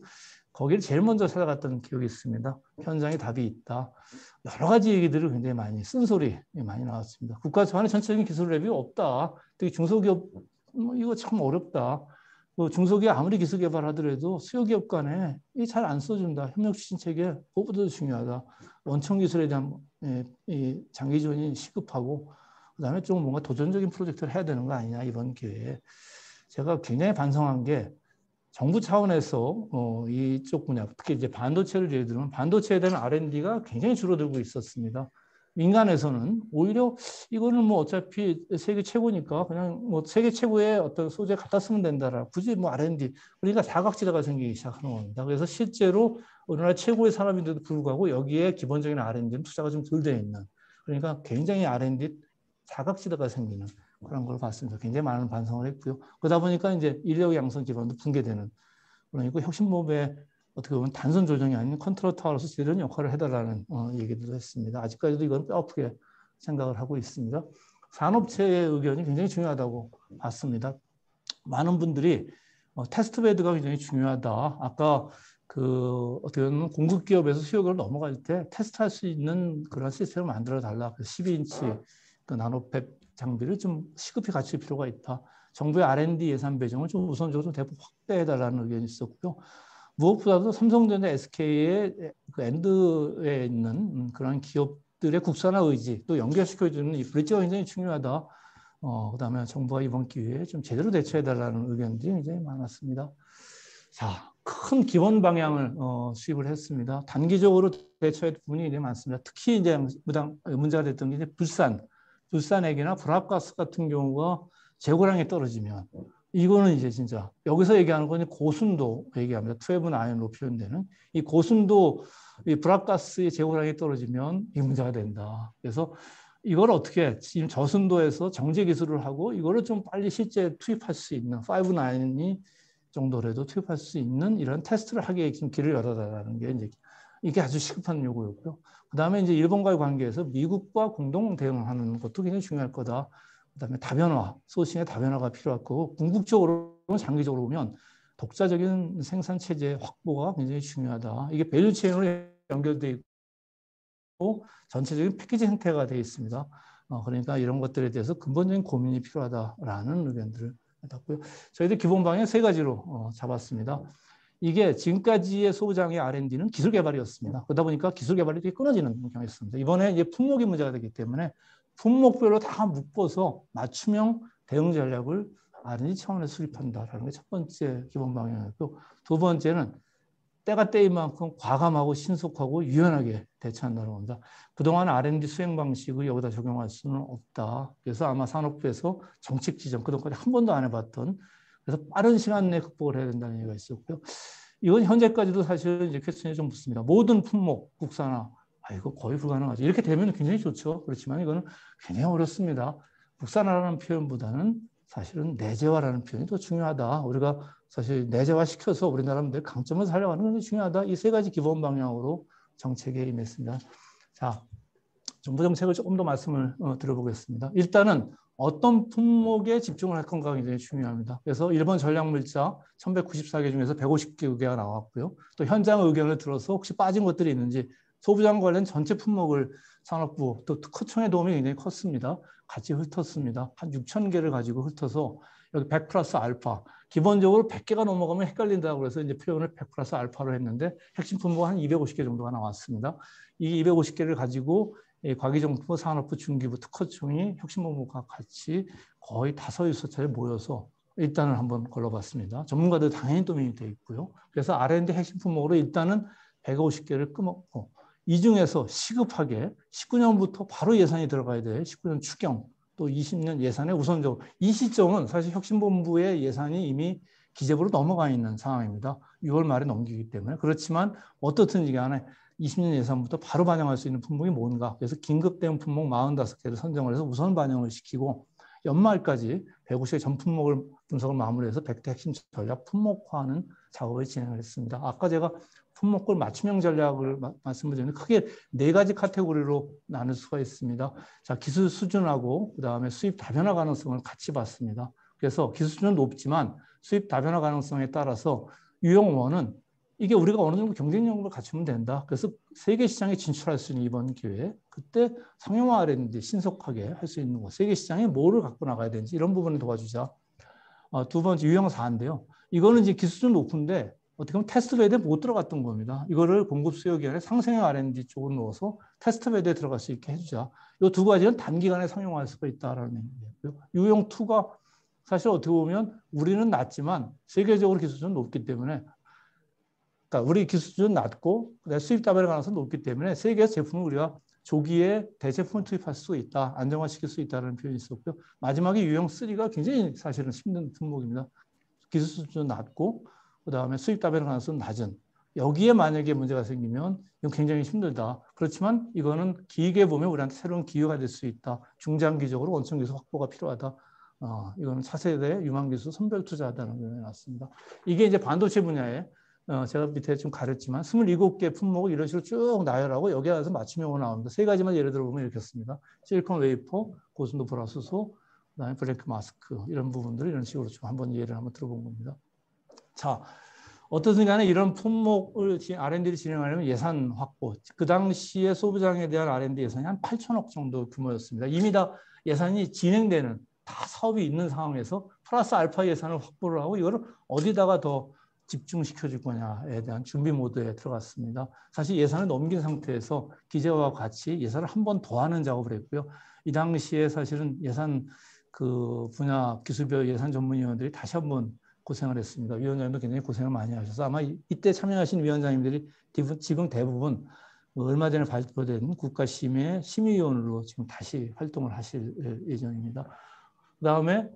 거기를 제일 먼저 찾아갔던 기억이 있습니다. 현장에 답이 있다. 여러 가지 얘기들을 굉장히 많이 쓴소리 많이 나왔습니다. 국가 전반의 전체적인 기술 랩이 없다. 특히 중소기업 이거 참 어렵다. 중소기업 아무리 기술 개발하더라도 수요기업 간에 잘 안 써준다. 협력 추진 체계 그것보다도 중요하다. 원천 기술에 대한 장기 지원이 시급하고 그다음에 좀 뭔가 도전적인 프로젝트를 해야 되는 거 아니냐 이번 기회에. 제가 굉장히 반성한 게 정부 차원에서 이쪽 분야, 특히 이제 반도체를 예를 들면 반도체에 대한 R&D가 굉장히 줄어들고 있었습니다. 민간에서는 오히려 이거는 뭐 어차피 세계 최고니까 그냥 뭐 세계 최고의 어떤 소재 갖다 쓰면 된다라. 굳이 뭐 R&D. 그러니까 사각지대가 생기기 시작하는 겁니다. 그래서 실제로 우리나라 최고의 산업인데도 불구하고 여기에 기본적인 R&D는 투자가 좀 덜 되어 있는. 그러니까 굉장히 R&D 사각지대가 생기는 그런 걸 봤습니다. 굉장히 많은 반성을 했고요. 그러다 보니까 이제 인력 양성 기반도 붕괴되는 그러니까 혁신본부의 어떻게 보면 단순 조정이 아닌 컨트롤 타워로서 제대로 역할을 해달라는 얘기도 했습니다. 아직까지도 이건 뼈아프게 생각을 하고 있습니다. 산업체의 의견이 굉장히 중요하다고 봤습니다. 많은 분들이 테스트베드가 굉장히 중요하다. 아까 어떻게 보면 공급 기업에서 수요기업을 넘어갈 때 테스트할 수 있는 그런 시스템을 만들어 달라. 12인치 나노팹 장비를 좀 시급히 갖출 필요가 있다. 정부의 R&D 예산 배정을 좀 우선적으로 좀 대폭 확대해달라는 의견이 있었고요. 무엇보다도 삼성전자, SK의 그 엔드에 있는 그런 기업들의 국산화 의지 또 연결시켜주는 이 브릿지가 굉장히 중요하다. 그다음에 정부가 이번 기회에 좀 제대로 대처해달라는 의견들이 굉장히 많았습니다. 자, 큰 기본 방향을 수립을 했습니다. 단기적으로 대처해야 될 부분이 굉장히 많습니다. 특히 이제 문제가 됐던 게 이제 불산액이나 불합가스 같은 경우가 재고량이 떨어지면 이거는 이제 진짜 여기서 얘기하는 건 고순도 얘기합니다. 12 아연으로 표현되는 이 고순도 이 불합가스의 재고량이 떨어지면 이 문제가 된다. 그래서 이걸 어떻게 지금 저순도에서 정제 기술을 하고 이거를 좀 빨리 실제 투입할 수 있는 5-9이 정도라도 투입할 수 있는 이런 테스트를 하기에 좀 길을 열어달라는 게 이제 이게 아주 시급한 요구였고요. 그다음에 이제 일본과의 관계에서 미국과 공동 대응하는 것도 굉장히 중요할 거다. 그다음에 다변화, 소싱의 다변화가 필요할 거고 궁극적으로 장기적으로 보면 독자적인 생산 체제 확보가 굉장히 중요하다. 이게 밸류 체인으로 연결돼 있고 전체적인 패키지 형태가 되어 있습니다. 그러니까 이런 것들에 대해서 근본적인 고민이 필요하다라는 의견들을 해봤고요. 저희들 기본 방향 3가지로 잡았습니다. 이게 지금까지의 소부장의 R&D는 기술 개발이었습니다. 그러다 보니까 기술 개발이 되게 끊어지는 경우였습니다. 이번에 이제 품목이 문제가 되기 때문에 품목별로 다 묶어서 맞춤형 대응 전략을 R&D 차원에서 수립한다라는 게 첫 번째 기본 방향이었고, 두 번째는 때가 때인 만큼 과감하고 신속하고 유연하게 대처한다는 겁니다. 그동안 R&D 수행 방식을 여기다 적용할 수는 없다. 그래서 아마 산업부에서 정책 지정, 그동안까지 한 번도 안 해봤던, 그래서 빠른 시간 내에 극복을 해야 된다는 얘기가 있었고요. 이건 현재까지도 사실 이제 퀘스천이 좀 붙습니다. 모든 품목 국산화, 이거 거의 불가능하죠. 이렇게 되면 굉장히 좋죠. 그렇지만 이거는 굉장히 어렵습니다. 국산화라는 표현보다는 사실은 내재화라는 표현이 더 중요하다. 우리가 사실 내재화 시켜서 우리나라들 강점을 살려가는 게 중요하다. 이 3가지 기본 방향으로 정책에 임했습니다. 자, 정부 정책을 조금 더 말씀을 드려보겠습니다. 일단은 어떤 품목에 집중을 할 건가가 굉장히 중요합니다. 그래서 일본 전략물자 1194개 중에서 150개가 나왔고요. 또 현장 의견을 들어서 혹시 빠진 것들이 있는지 소부장 관련 전체 품목을 산업부 또 특허청의 도움이 굉장히 컸습니다. 같이 훑었습니다. 한 6천 개를 가지고 훑어서 여기 100 플러스 알파. 기본적으로 100개가 넘어가면 헷갈린다고 해서 이제 표현을 100 플러스 알파로 했는데 핵심 품목은 한 250개 정도가 나왔습니다. 이 250개를 가지고 과기정부, 산업부, 중기부, 특허청이 혁신본부가 같이 거의 5~6차례 모여서 일단은 한번 걸러봤습니다. 전문가들 당연히 도움이 돼 있고요. 그래서 R&D 핵심 품목으로 일단은 150개를 끊었고 이 중에서 시급하게 19년부터 바로 예산이 들어가야 돼. 19년 추경 또 20년 예산에 우선적으로 이 시점은 사실 혁신본부의 예산이 이미 기재부로 넘어가 있는 상황입니다. 6월 말에 넘기기 때문에. 그렇지만 어떻든지 간에 20년 예산부터 바로 반영할 수 있는 품목이 뭔가. 그래서 긴급 대응 품목 45개를 선정을 해서 우선 반영을 시키고 연말까지 150개 전 품목을 분석을 마무리해서 100대 핵심 전략 품목화하는 작업을 진행을 했습니다. 아까 제가 품목별 맞춤형 전략을 말씀드렸는데 크게 4가지 카테고리로 나눌 수가 있습니다. 자, 기술 수준하고 그다음에 수입 다변화 가능성을 같이 봤습니다. 그래서 기술 수준은 높지만 수입 다변화 가능성에 따라서 유형원은 이게 우리가 어느 정도 경쟁력을 갖추면 된다. 그래서 세계 시장에 진출할 수 있는 이번 기회에 그때 상용화 R&D 신속하게 할 수 있는 거. 세계 시장에 뭐를 갖고 나가야 되는지 이런 부분을 도와주자. 두 번째 유형 4인데요. 이거는 이제 기술 수준 높은데 어떻게 보면 테스트 베드에 못 들어갔던 겁니다. 이거를 공급 수요 기간에 상생형 R&D 쪽으로 넣어서 테스트 베드에 들어갈 수 있게 해주자. 이 2가지는 단기간에 상용화할 수가 있다라는 얘기고요. 유형 2가 사실 어떻게 보면 우리는 낮지만 세계적으로 기술 수준 높기 때문에 그러니까 우리 기술 수준 낮고 수입 다변화 가능성이 높기 때문에 세계에서 제품을 우리가 조기에 대제품을 투입할 수 있다. 안정화시킬 수 있다는 표현이 있었고요. 마지막에 유형 3가 굉장히 사실은 힘든 품목입니다. 기술 수준 낮고 그다음에 수입 다변화 가능성은 낮은. 여기에 만약에 문제가 생기면 이건 굉장히 힘들다. 그렇지만 이거는 길게 보면 우리한테 새로운 기회가 될 수 있다. 중장기적으로 원천 기술 확보가 필요하다. 이거는 차세대 유망 기술 선별 투자하다는 의견이 났습니다. 이게 이제 반도체 분야에 제가 밑에 좀 가렸지만 27개 품목을 이런 식으로 쭉 나열하고 여기에 와서 맞춤형으로 나옵니다. 3가지만 예를 들어보면 이렇게 씁니다. 실리콘 웨이퍼, 고순도 불화수소, 그다음에 블랙 마스크 이런 부분들을 이런 식으로 좀 한번 예를 한번 들어본 겁니다. 자, 어떻든 간에 이런 품목을 R&D를 진행하려면 예산 확보. 그 당시에 소부장에 대한 R&D 예산이 한 8천억 정도 규모였습니다. 이미 다 예산이 진행되는 다 사업이 있는 상황에서 플러스 알파 예산을 확보를 하고 이거를 어디다가 더 집중시켜줄 거냐에 대한 준비 모드에 들어갔습니다. 사실 예산을 넘긴 상태에서 기재와 같이 예산을 한 번 더 하는 작업을 했고요. 이 당시에 사실은 예산 그 분야 기술별 예산 전문위원들이 다시 한번 고생을 했습니다. 위원장님도 굉장히 고생을 많이 하셔서 아마 이때 참여하신 위원장님들이 지금 대부분 얼마 전에 발표된 국가심의 심의위원으로 지금 다시 활동을 하실 예정입니다. 그다음에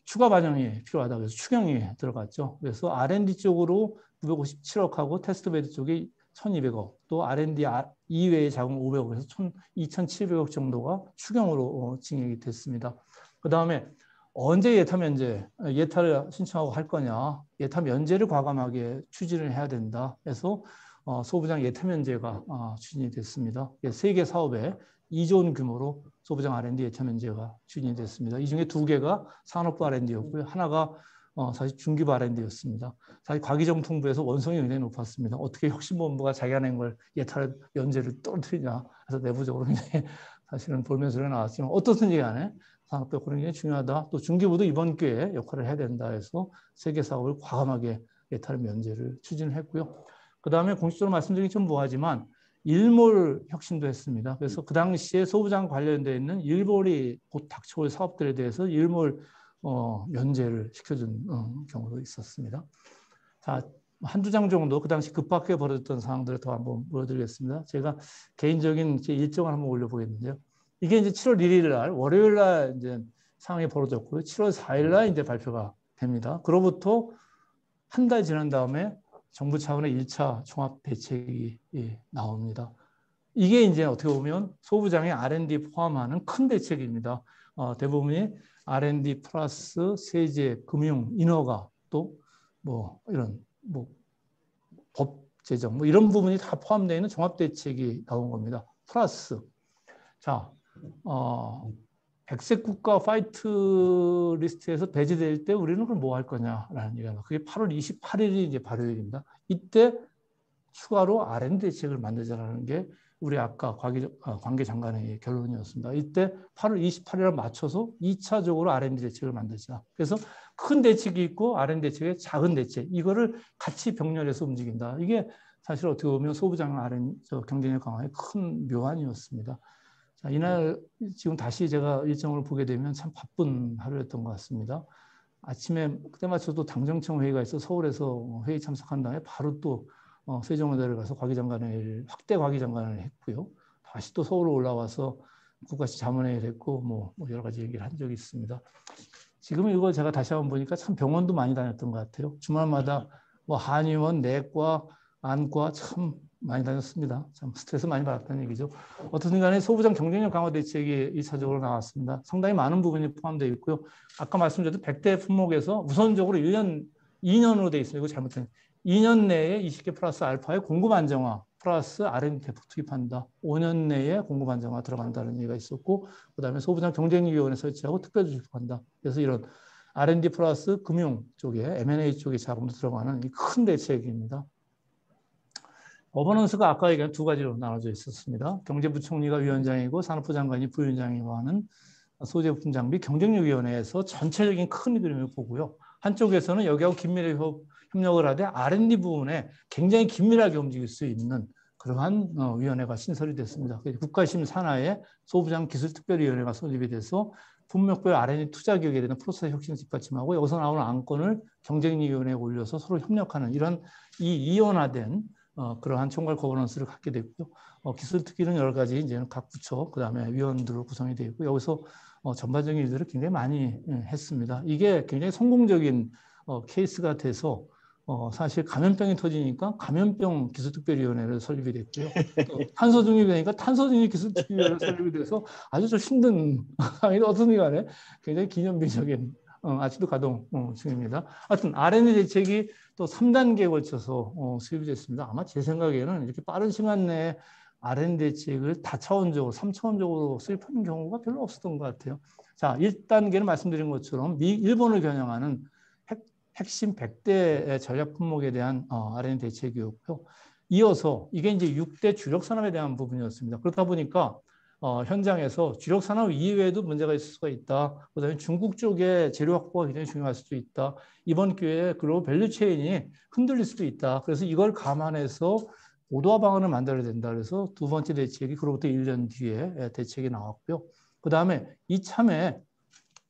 추가 반영이 필요하다. 그래서 추경이 들어갔죠. 그래서 R&D 쪽으로 957억하고 테스트베드 쪽이 1,200억, 또 R&D 이외의 자금 500억에서 2,700억 정도가 추경으로 증액이 됐습니다. 그다음에 언제 예타를 신청하고 할 거냐. 예타 면제를 과감하게 추진을 해야 된다. 해서 소부장 예타 면제가 추진이 됐습니다. 3개 사업에 2조 원 규모로 소부장 R&D 예타 면제가 추진이 됐습니다. 이 중에 2개가 산업부 R&D였고요. 하나가 사실 중기부 R&D였습니다. 사실 과기정통부에서 원성이 굉장히 높았습니다. 어떻게 혁신본부가 자기가 낸 걸 예타를 면제를 떨어뜨리냐. 그래서 내부적으로 굉장히 사실은 볼멘 소리가 나왔지만 어떻든지 간에 산업부 그런 게 중요하다. 또 중기부도 이번 기회에 역할을 해야 된다 해서 3개 사업을 과감하게 예타를 면제를 추진했고요. 그다음에 공식적으로 말씀드리기 좀 뭐하지만 일몰 혁신도 했습니다. 그래서 그 당시에 소부장 관련되어 있는 일몰이 곧 닥쳐올 사업들에 대해서 일몰 면제를 시켜준 경우도 있었습니다. 자, 한두 장 정도 그 당시 급박하게 벌어졌던 상황들을 더 한번 보여드리겠습니다. 제가 개인적인 제 일정을 한번 올려보겠는데요. 이게 이제 7월 1일 날 월요일 날 이제 상황이 벌어졌고요. 7월 4일 날 이제 발표가 됩니다. 그로부터 한 달 지난 다음에 정부 차원의 1차 종합 대책이 나옵니다. 이게 이제 어떻게 보면 소부장의 R&D 포함하는 큰 대책입니다. 대부분이 R&D 플러스 세제, 금융, 인허가 또 뭐 이런 뭐 법 제정 뭐 이런 부분이 다 포함되어 있는 종합 대책이 나온 겁니다. 플러스 자 백색 국가 파이트 리스트에서 배제될 때 우리는 그럼 뭐 할 거냐라는 얘기가 그게 8월 28일이 이제 발효일입니다. 이때 추가로 R&D 대책을 만들자라는 게 우리 아까 관계장관의 결론이었습니다. 이때 8월 28일에 맞춰서 2차적으로 R&D 대책을 만들자. 그래서 큰 대책이 있고 R&D 대책의 작은 대책 이거를 같이 병렬해서 움직인다. 이게 사실 어떻게 보면 소부장 경쟁력 강화의 큰 묘안이었습니다. 자, 이날 지금 다시 제가 일정을 보게 되면 참 바쁜 하루였던 것 같습니다. 아침에 그때 맞춰서 당정청 회의가 있어 서울에서 회의 참석한 다음에 바로 또 세종의대를 가서 과기장관회의를 확대 과기장관을 했고요. 다시 또 서울로 올라와서 국가시 자문회의를 했고 뭐 여러 가지 얘기를 한 적이 있습니다. 지금 이거 제가 다시 한번 보니까 참 병원도 많이 다녔던 것 같아요. 주말마다 뭐 한의원, 내과, 안과 참 많이 다녔습니다. 참 스트레스 많이 받았다는 얘기죠. 어떻든 간에 소부장 경쟁력 강화 대책이 1차적으로 나왔습니다. 상당히 많은 부분이 포함되어 있고요. 아까 말씀드렸던 100대 품목에서 우선적으로 2년으로 되어 있어요. 이거 잘못된 2년 내에 20개 플러스 알파의 공급 안정화 플러스 R&D 대폭 투입한다. 5년 내에 공급 안정화 들어간다는 얘기가 있었고 그다음에 소부장 경쟁위원회 설치하고 특별 주식한다. 그래서 이런 R&D 플러스 금융 쪽에 M&A 쪽에 자금도 들어가는 큰 대책입니다. 거버넌스가 아까 얘기한 두 가지로 나눠져 있었습니다. 경제부총리가 위원장이고 산업부 장관이 부위원장이고 하는 소재부품 장비 경쟁력위원회에서 전체적인 큰 그림을 보고요. 한쪽에서는 여기하고 긴밀하게 협력을 하되 R&D 부분에 굉장히 긴밀하게 움직일 수 있는 그러한 위원회가 신설이 됐습니다. 국가심 산하에 소부장 기술특별위원회가 설립이 돼서 품목별 R&D 투자 기획에 대한 프로세스 혁신을 뒷받침하고 여기서 나오는 안건을 경쟁위원회에 올려서 서로 협력하는 이런 이원화된 그러한 총괄 거버넌스를 갖게 됐고요. 기술 특기는 여러 가지 이제는 각 부처 그다음에 위원들로 구성이 되어 있고 여기서 전반적인 일들을 굉장히 많이 했습니다. 이게 굉장히 성공적인 케이스가 돼서 사실 감염병이 터지니까 감염병 기술특별위원회를 설립이 됐고요. 또 탄소 중립이 되니까 탄소 중립 기술특별위원회가 설립이 돼서 아주 좀 힘든 어떤 간에 굉장히 기념비적인 아직도 가동 중입니다. 하여튼 R&D 대책이 또 3단계에 걸쳐서 수립이 됐습니다. 아마 제 생각에는 이렇게 빠른 시간 내에 R&D 대책을 다차원적으로, 3차원적으로 수립하는 경우가 별로 없었던 것 같아요. 자, 1단계는 말씀드린 것처럼 일본을 겨냥하는 핵심 100대 전략 품목에 대한 R&D 대책이었고요. 이어서 이게 이제 6대 주력 산업에 대한 부분이었습니다. 그렇다 보니까 현장에서 주력 산업 이외에도 문제가 있을 수가 있다. 그다음에 중국 쪽의 재료 확보가 굉장히 중요할 수도 있다. 이번 기회에 글로벌 밸류 체인이 흔들릴 수도 있다. 그래서 이걸 감안해서 고도화 방안을 만들어야 된다. 그래서 두 번째 대책이 그로부터 1년 뒤에 대책이 나왔고요. 그다음에 이참에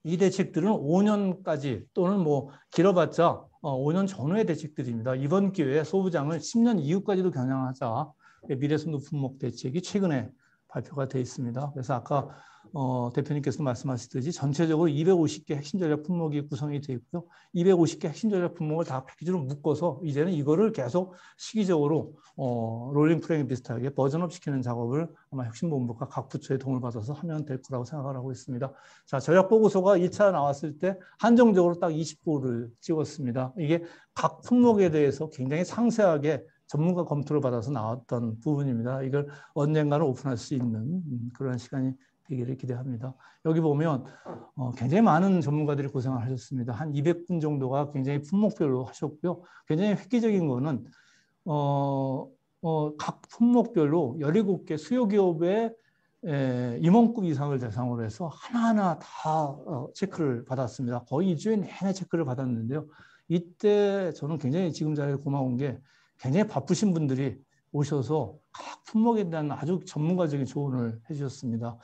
이 대책들은 5년까지 또는 뭐 길어봤자 5년 전후의 대책들입니다. 이번 기회에 소부장을 10년 이후까지도 겨냥하자 미래선도 품목 대책이 최근에 발표가 되어 있습니다. 그래서 아까 대표님께서 말씀하셨듯이 전체적으로 250개 핵심 전략 품목이 구성이 되어 있고요. 250개 핵심 전략 품목을 다 패키지로 묶어서 이제는 이거를 계속 시기적으로 롤링 프레임 비슷하게 버전업 시키는 작업을 아마 혁신본부가 각 부처의 도움을 받아서 하면 될 거라고 생각을 하고 있습니다. 자, 전략 보고서가 1차 나왔을 때 한정적으로 딱 20부를 찍었습니다. 이게 각 품목에 대해서 굉장히 상세하게 전문가 검토를 받아서 나왔던 부분입니다. 이걸 언젠가는 오픈할 수 있는 그런 시간이 되기를 기대합니다. 여기 보면 굉장히 많은 전문가들이 고생을 하셨습니다. 한 200분 정도가 굉장히 품목별로 하셨고요. 굉장히 획기적인 거는 각 품목별로 17개 수요기업의 임원급 이상을 대상으로 해서 하나하나 다 체크를 받았습니다. 거의 2주에 내내 체크를 받았는데요. 이때 저는 굉장히 지금 자리에 고마운 게 굉장히 바쁘신 분들이 오셔서 각 품목에 대한 아주 전문가적인 조언을 해주셨습니다.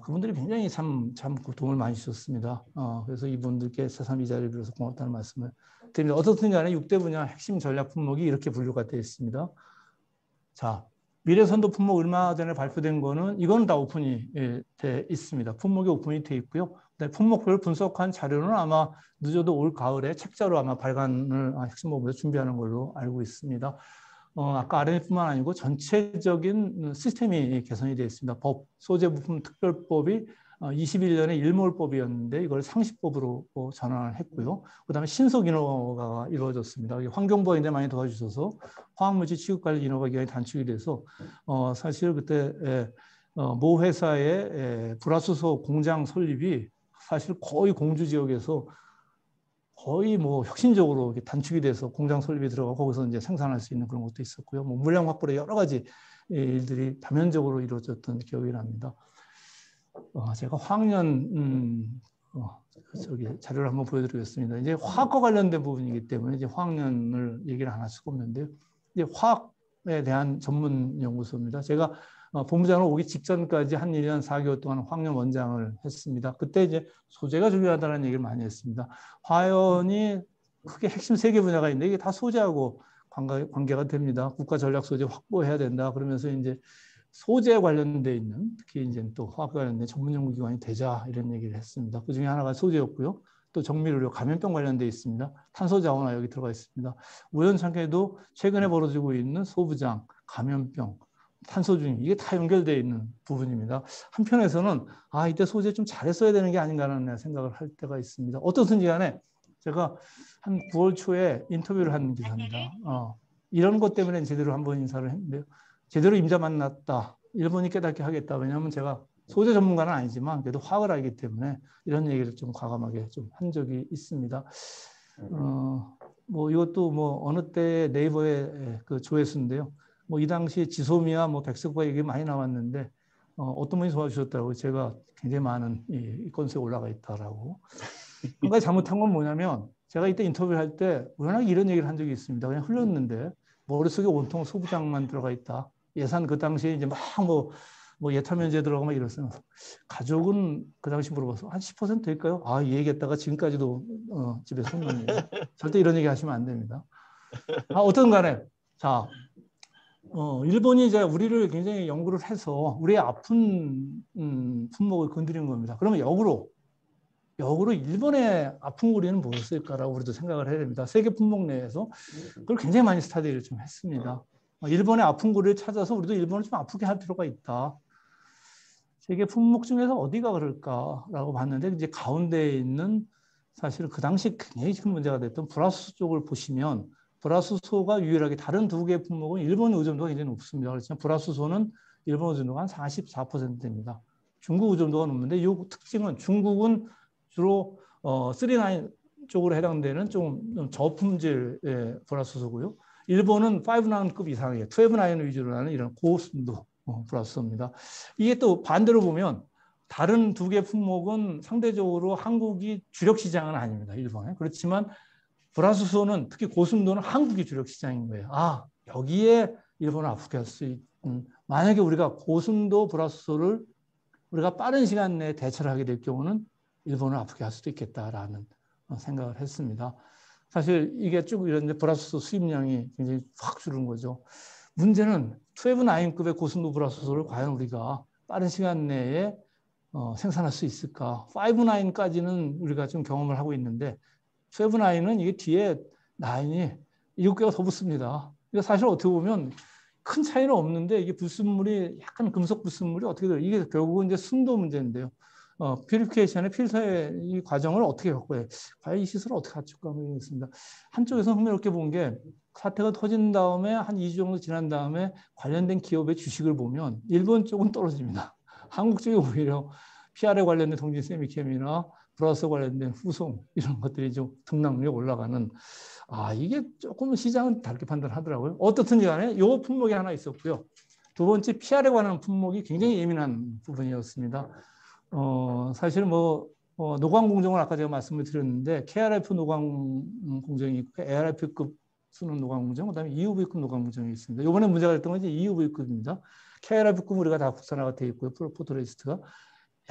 그분들이 굉장히 참 도움을 많이 주셨습니다. 그래서 이분들께 새삼 이 자리를 빌어서 고맙다는 말씀을 드립니다. 어떻든 간에 6대 분야 핵심 전략 품목이 이렇게 분류가 되어 있습니다. 자, 미래선도 품목 얼마 전에 발표된 거는 이건 다 오픈이 돼 있습니다. 품목이 오픈이 돼 있고요. 품목별 분석한 자료는 아마 늦어도 올 가을에 책자로 아마 발간을 핵심본부에서 준비하는 걸로 알고 있습니다. 아까 R&D뿐만 아니고 전체적인 시스템이 개선이 되어 있습니다. 법, 소재부품 특별법이 21년에 일몰법이었는데 이걸 상시법으로 전환을 했고요. 그다음에 신속 인허가가 이루어졌습니다. 환경부가 많이 도와주셔서 화학물질 취급관리 인허가 기간이 단축이 돼서 사실 그때 모 회사의 불화수소 공장 설립이 사실 거의 공주 지역에서 거의 뭐 혁신적으로 단축이 돼서 공장 설립이 들어가고 거기서 이제 생산할 수 있는 그런 것도 있었고요. 뭐 물량 확보로 여러 가지 일들이 다면적으로 이루어졌던 기억이 납니다. 제가 화학연 자료를 한번 보여드리겠습니다. 이제 화학과 관련된 부분이기 때문에 이제 화학연을 얘기를 안 할 수가 없는데요. 이제 화학에 대한 전문 연구소입니다. 제가 본부장으로 오기 직전까지 한 1년 4개월 동안 화학연 원장을 했습니다. 그때 이제 소재가 중요하다는 얘기를 많이 했습니다. 화연이 크게 핵심 3개 분야가 있는데 이게 다 소재하고 관계가 됩니다. 국가 전략 소재 확보해야 된다. 그러면서 이제 소재에 관련돼 있는 특히 이제 또 화학 관련된 전문 연구기관이 되자 이런 얘기를 했습니다. 그 중에 하나가 소재였고요. 또 정밀의료, 감염병 관련돼 있습니다. 탄소 자원화 여기 들어가 있습니다. 우연찮게도 최근에 벌어지고 있는 소부장, 감염병, 탄소 중립 이게 다 연결되어 있는 부분입니다. 한편에서는 이때 소재 좀 잘했어야 되는 게 아닌가라는 생각을 할 때가 있습니다. 어떻든지 간에 제가 한 9월 초에 인터뷰를 한 기사입니다. 이런 것 때문에 제대로 한번 인사를 했는데요. 제대로 임자 만났다. 일본이 깨닫게 하겠다. 왜냐하면 제가 소재 전문가는 아니지만 그래도 화학을 알기 때문에 이런 얘기를 좀 과감하게 좀 한 적이 있습니다. 뭐 이것도 뭐 어느 때 네이버의 그 조회수인데요. 뭐 이 당시 지소미아 뭐 백석과 얘기 많이 나왔는데 어떤 분이 도와주셨다고 제가 굉장히 많은 이 건수에 올라가 있다라고. 한 가지 잘못한 건 뭐냐면 제가 이때 인터뷰할 때 워낙 이런 얘기를 한 적이 있습니다. 그냥 흘렸는데 머릿속에 온통 소부장만 들어가 있다. 예산 그 당시에 이제 막 뭐 예타 면제 들어가고 막 이랬어요. 가족은 그 당시 물어봐서 한 10% 될까요? 이 얘기했다가 지금까지도 집에서 혼납니다. 절대 이런 얘기 하시면 안 됩니다. 어떤 간에 자 일본이 이제 우리를 굉장히 연구를 해서 우리의 아픈 품목을 건드리는 겁니다. 그러면 역으로 일본의 아픈 고리는 뭐였을까라고 우리도 생각을 해야 됩니다. 세계 품목 내에서 그걸 굉장히 많이 스타디를 좀 했습니다. 일본의 아픈 고리를 찾아서 우리도 일본을 좀 아프게 할 필요가 있다. 세계 품목 중에서 어디가 그럴까라고 봤는데 이제 가운데에 있는 사실 그 당시 굉장히 큰 문제가 됐던 불화수소 쪽을 보시면 불화수소가 유일하게 다른 2개의 품목은 일본 의존도가 굉장히 높습니다. 그렇지만 불화수소는 일본 의존도가 한 44%입니다. 중국 의존도가 높은데 이 특징은 중국은 주로 3,9 쪽으로 해당되는 좀 저품질의 불화수소고요. 일본은 5,9급 이상의 12,9 위주로 하는 이런 고순도 불화수소입니다. 이게 또 반대로 보면 다른 2개 품목은 상대적으로 한국이 주력 시장은 아닙니다. 일본에. 그렇지만 불화수소는 특히 고순도는 한국이 주력 시장인 거예요. 여기에 일본을 아프게 할 수 있는 만약에 우리가 고순도 불화수소를 우리가 빠른 시간 내에 대처를 하게 될 경우는 일본을 아프게 할 수도 있겠다라는 생각을 했습니다. 사실 이게 쭉 이런데 불화수소 수입량이 굉장히 확 줄은 거죠. 문제는 12,9급의 고순도 불화수소를 과연 우리가 빠른 시간 내에 생산할 수 있을까? 5,9까지는 우리가 좀 경험을 하고 있는데 12,9은 이게 뒤에 9이 7개가 더 붙습니다. 그러니까 사실 어떻게 보면 큰 차이는 없는데 이게 불순물이 약간 금속 불순물이 어떻게 돼요? 이게 결국은 이제 순도 문제인데요. 퓨리피케이션의 필터의 이 과정을 어떻게 겪어야 과연 이 시설을 어떻게 갖출까 모르겠습니다. 한쪽에서 흥미롭게 본 게 사태가 터진 다음에 한 2주 정도 지난 다음에 관련된 기업의 주식을 보면 일본 쪽은 떨어집니다. 한국 쪽이 오히려 PR에 관련된 동진 세미캠이나 불화수소 관련된 후송 이런 것들이 좀 등락률이 올라가는 이게 조금 시장은 다르게 판단하더라고요. 어떻든지 간에 이 품목이 하나 있었고요. 두 번째 PR에 관한 품목이 굉장히 예민한 부분이었습니다. 사실 노광 공정을 아까 제가 말씀을 드렸는데 KRF 노광 공정이 있고 ARF급 수능 노광 공정, 그다음에 EUV급 노광 공정이 있습니다. 이번에 문제가 됐던 건 이제 EUV급입니다. KRF급 우리가 다 국산화가 되어 있고요. 포토레지스트가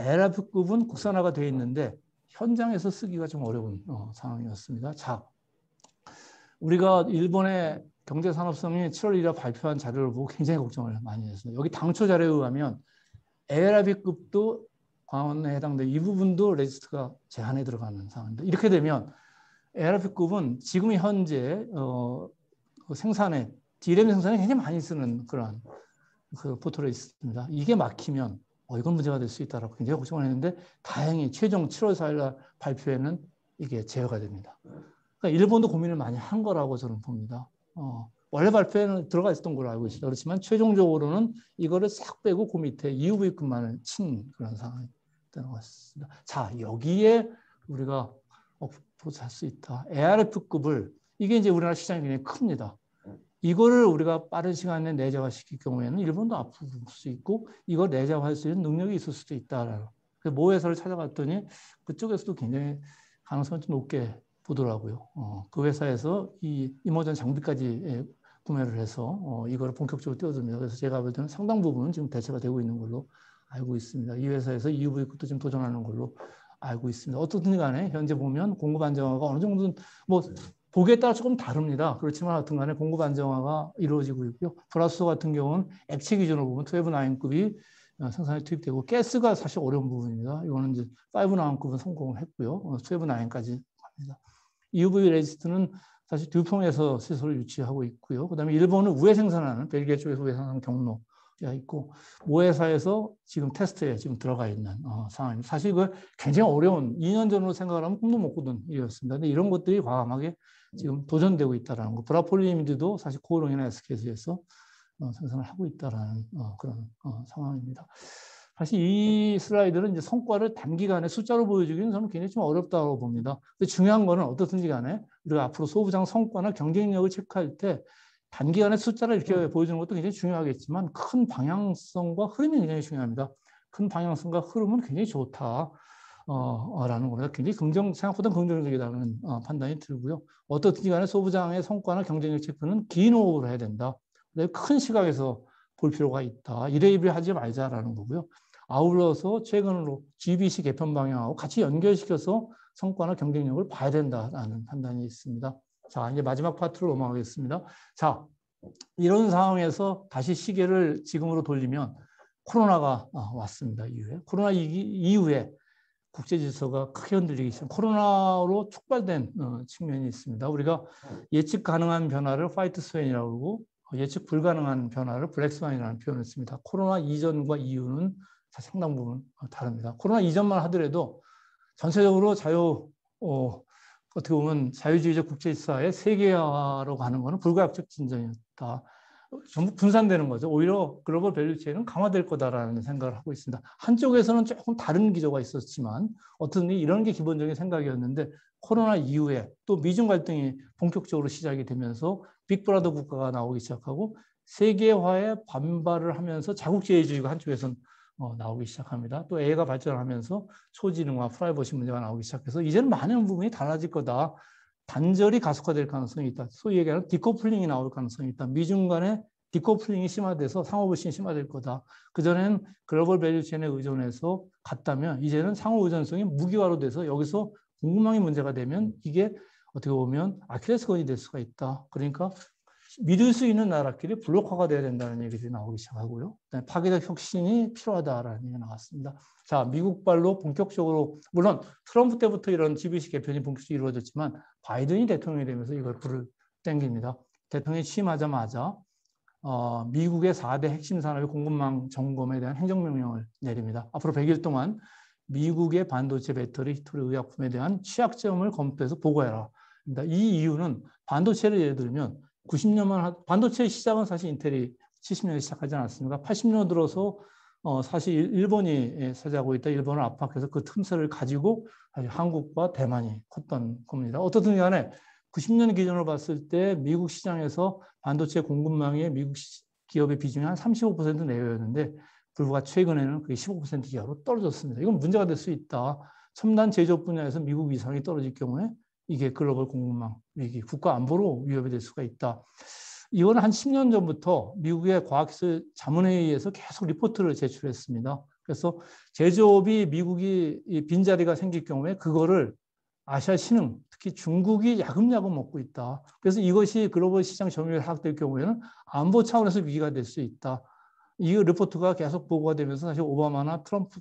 ARF급은 국산화가 되어 있는데 현장에서 쓰기가 좀 어려운 상황이었습니다. 자, 우리가 일본의 경제산업성이 7월 1일 발표한 자료를 보고 굉장히 걱정을 많이 했어요. 여기 당초 자료에 의하면 ARF급도 광원에 해당돼 이 부분도 레지스트가 제한에 들어가는 상황입니다. 이렇게 되면 ARF급은 지금 현재 생산에 D램 생산에 굉장히 많이 쓰는 그런 포토레지스트입니다. 이게 막히면 이건 문제가 될 수 있다라고 굉장히 걱정을 했는데 다행히 최종 7월 4일 날 발표에는 이게 제어가 됩니다. 그러니까 일본도 고민을 많이 한 거라고 저는 봅니다. 원래 발표에는 들어가 있었던 걸로 알고 있습니다. 그렇지만 최종적으로는 이거를 싹 빼고 그 밑에 EUV급만을 친 그런 상황이 되는 것 같습니다. 자, 여기에 우리가 어프로치할 수 있다. ARF급을 이게 이제 우리나라 시장이 굉장히 큽니다. 이거를 우리가 빠른 시간에 내재화시킬 경우에는 일본도 앞으로 볼 수 있고 이걸 내재화할 수 있는 능력이 있을 수도 있다라는. 모 회사를 찾아갔더니 그쪽에서도 굉장히 가능성이 좀 높게 보더라고요. 그 회사에서 이 이모전 장비까지 구매를 해서 이걸 본격적으로 뛰어듭니다. 그래서 제가 볼 때는 상당 부분은 지금 대체가 되고 있는 걸로 알고 있습니다. 이 회사에서 EUV급도 지금 도전하는 걸로 알고 있습니다. 어떻든 간에 현재 보면 공급 안정화가 어느 정도는 뭐 보기에 따라 조금 다릅니다. 그렇지만 하여튼 간에 공급 안정화가 이루어지고 있고요. 플라스토 같은 경우는 액체 기준으로 보면 12-9급이 생산에 투입되고 가스가 사실 어려운 부분입니다. 이거는 이제 5-9급은 성공을 했고요. 12-9까지 갑니다. EUV 레지스트는 사실 듀퐁에서 시설을 유치하고 있고요. 그다음에 일본은 우회 생산하는 벨기에 쪽에서 우회 생산하는 경로가 있고 모회사에서 지금 테스트에 지금 들어가 있는 상황입니다. 사실 그 굉장히 어려운 2년 전으로 생각을 하면 꿈도 못 꾸던 일이었습니다. 근데 이런 것들이 과감하게 지금 도전되고 있다는 거. 브라폴리미드도 사실 코오롱이나 SK에서 생산을 하고 있다는 그런 상황입니다. 사실 이 슬라이드는 이제 성과를 단기간에 숫자로 보여주기는 저는 굉장히 좀 어렵다고 봅니다. 근데 중요한 거는 어떻든지 간에 우리가 앞으로 소부장 성과나 경쟁력을 체크할 때 단기간에 숫자를 이렇게 보여주는 것도 굉장히 중요하겠지만 큰 방향성과 흐름이 굉장히 중요합니다. 큰 방향성과 흐름은 굉장히 좋다. 라는 겁니다. 굉장히 생각보다 긍정적이라는 판단이 들고요. 어떻든지 간에 소부장의 성과나 경쟁력 체크는 긴 호흡을 해야 된다. 큰 시각에서 볼 필요가 있다. 이래이래 하지 말자라는 거고요. 아울러서 최근으로 GBC 개편 방향하고 같이 연결시켜서 성과나 경쟁력을 봐야 된다라는 판단이 있습니다. 자, 이제 마지막 파트로 넘어가겠습니다. 자, 이런 상황에서 다시 시계를 지금으로 돌리면 코로나가 왔습니다. 이후에. 코로나 이후에 국제 질서가 크게 흔들리기 시작. 코로나로 촉발된 측면이 있습니다. 우리가 예측 가능한 변화를 화이트 스웨인이라고 그러고 예측 불가능한 변화를 블랙스완이라는 표현을 씁니다. 코로나 이전과 이후는 상당 부분 다릅니다. 코로나 이전만 하더라도 전체적으로 어떻게 보면 자유주의적 국제사의 세계화로 가는 것은 불가역적 진전이었다. 전부 분산되는 거죠. 오히려 글로벌 밸류체인은 강화될 거다라는 생각을 하고 있습니다. 한쪽에서는 조금 다른 기조가 있었지만 어떤 이런 게 기본적인 생각이었는데 코로나 이후에 또 미중 갈등이 본격적으로 시작이 되면서 빅브라더 국가가 나오기 시작하고 세계화에 반발을 하면서 자국제의주의가 한쪽에서는 나오기 시작합니다. 또 AI가 발전하면서 초지능화, 프라이버시 문제가 나오기 시작해서 이제는 많은 부분이 달라질 거다. 단절이 가속화될 가능성이 있다. 소위 얘기하는 디커플링이 나올 가능성이 있다. 미중 간의 디커플링이 심화돼서 상호불신이 심화될 거다. 그전에는 글로벌 밸류체인에 의존해서 갔다면 이제는 상호 의존성이 무기화로 돼서 여기서 공급망이 문제가 되면 이게 어떻게 보면 아킬레스건이 될 수가 있다. 그러니까 믿을 수 있는 나라끼리 블록화가 돼야 된다는 얘기들이 나오기 시작하고요. 파괴적 혁신이 필요하다라는 얘기가 나왔습니다. 자, 미국발로 본격적으로 물론 트럼프 때부터 이런 GBC 개편이 본격적으로 이루어졌지만 바이든이 대통령이 되면서 이걸 불을 땡깁니다. 대통령이 취임하자마자 미국의 4대 핵심 산업의 공급망 점검에 대한 행정명령을 내립니다. 앞으로 100일 동안 미국의 반도체, 배터리, 히토리, 의약품에 대한 취약점을 검토해서 보고해라. 이 이유는 반도체를 예를 들면 90년만 반도체 시작은 사실 인텔이 70년에 시작하지 않았습니까? 80년 들어서 사실 일본이 차지하고 있다. 일본을 압박해서 그 틈새를 가지고 한국과 대만이 컸던 겁니다. 어떻든 간에 90년 기준으로 봤을 때 미국 시장에서 반도체 공급망의 미국 기업의 비중이 한 35% 내외였는데 불과 최근에는 그게 15% 이하로 떨어졌습니다. 이건 문제가 될 수 있다. 첨단 제조업 분야에서 미국 위상이 떨어질 경우에 이게 글로벌 공급망 위기, 국가 안보로 위협이 될 수가 있다. 이거는 한 10년 전부터 미국의 과학기술 자문회의에서 계속 리포트를 제출했습니다. 그래서 제조업이 미국이 빈자리가 생길 경우에 그거를 아시아 신흥, 특히 중국이 야금야금 먹고 있다. 그래서 이것이 글로벌 시장 점유율이 하락될 경우에는 안보 차원에서 위기가 될 수 있다. 이 리포트가 계속 보고가 되면서 사실 오바마나 트럼프,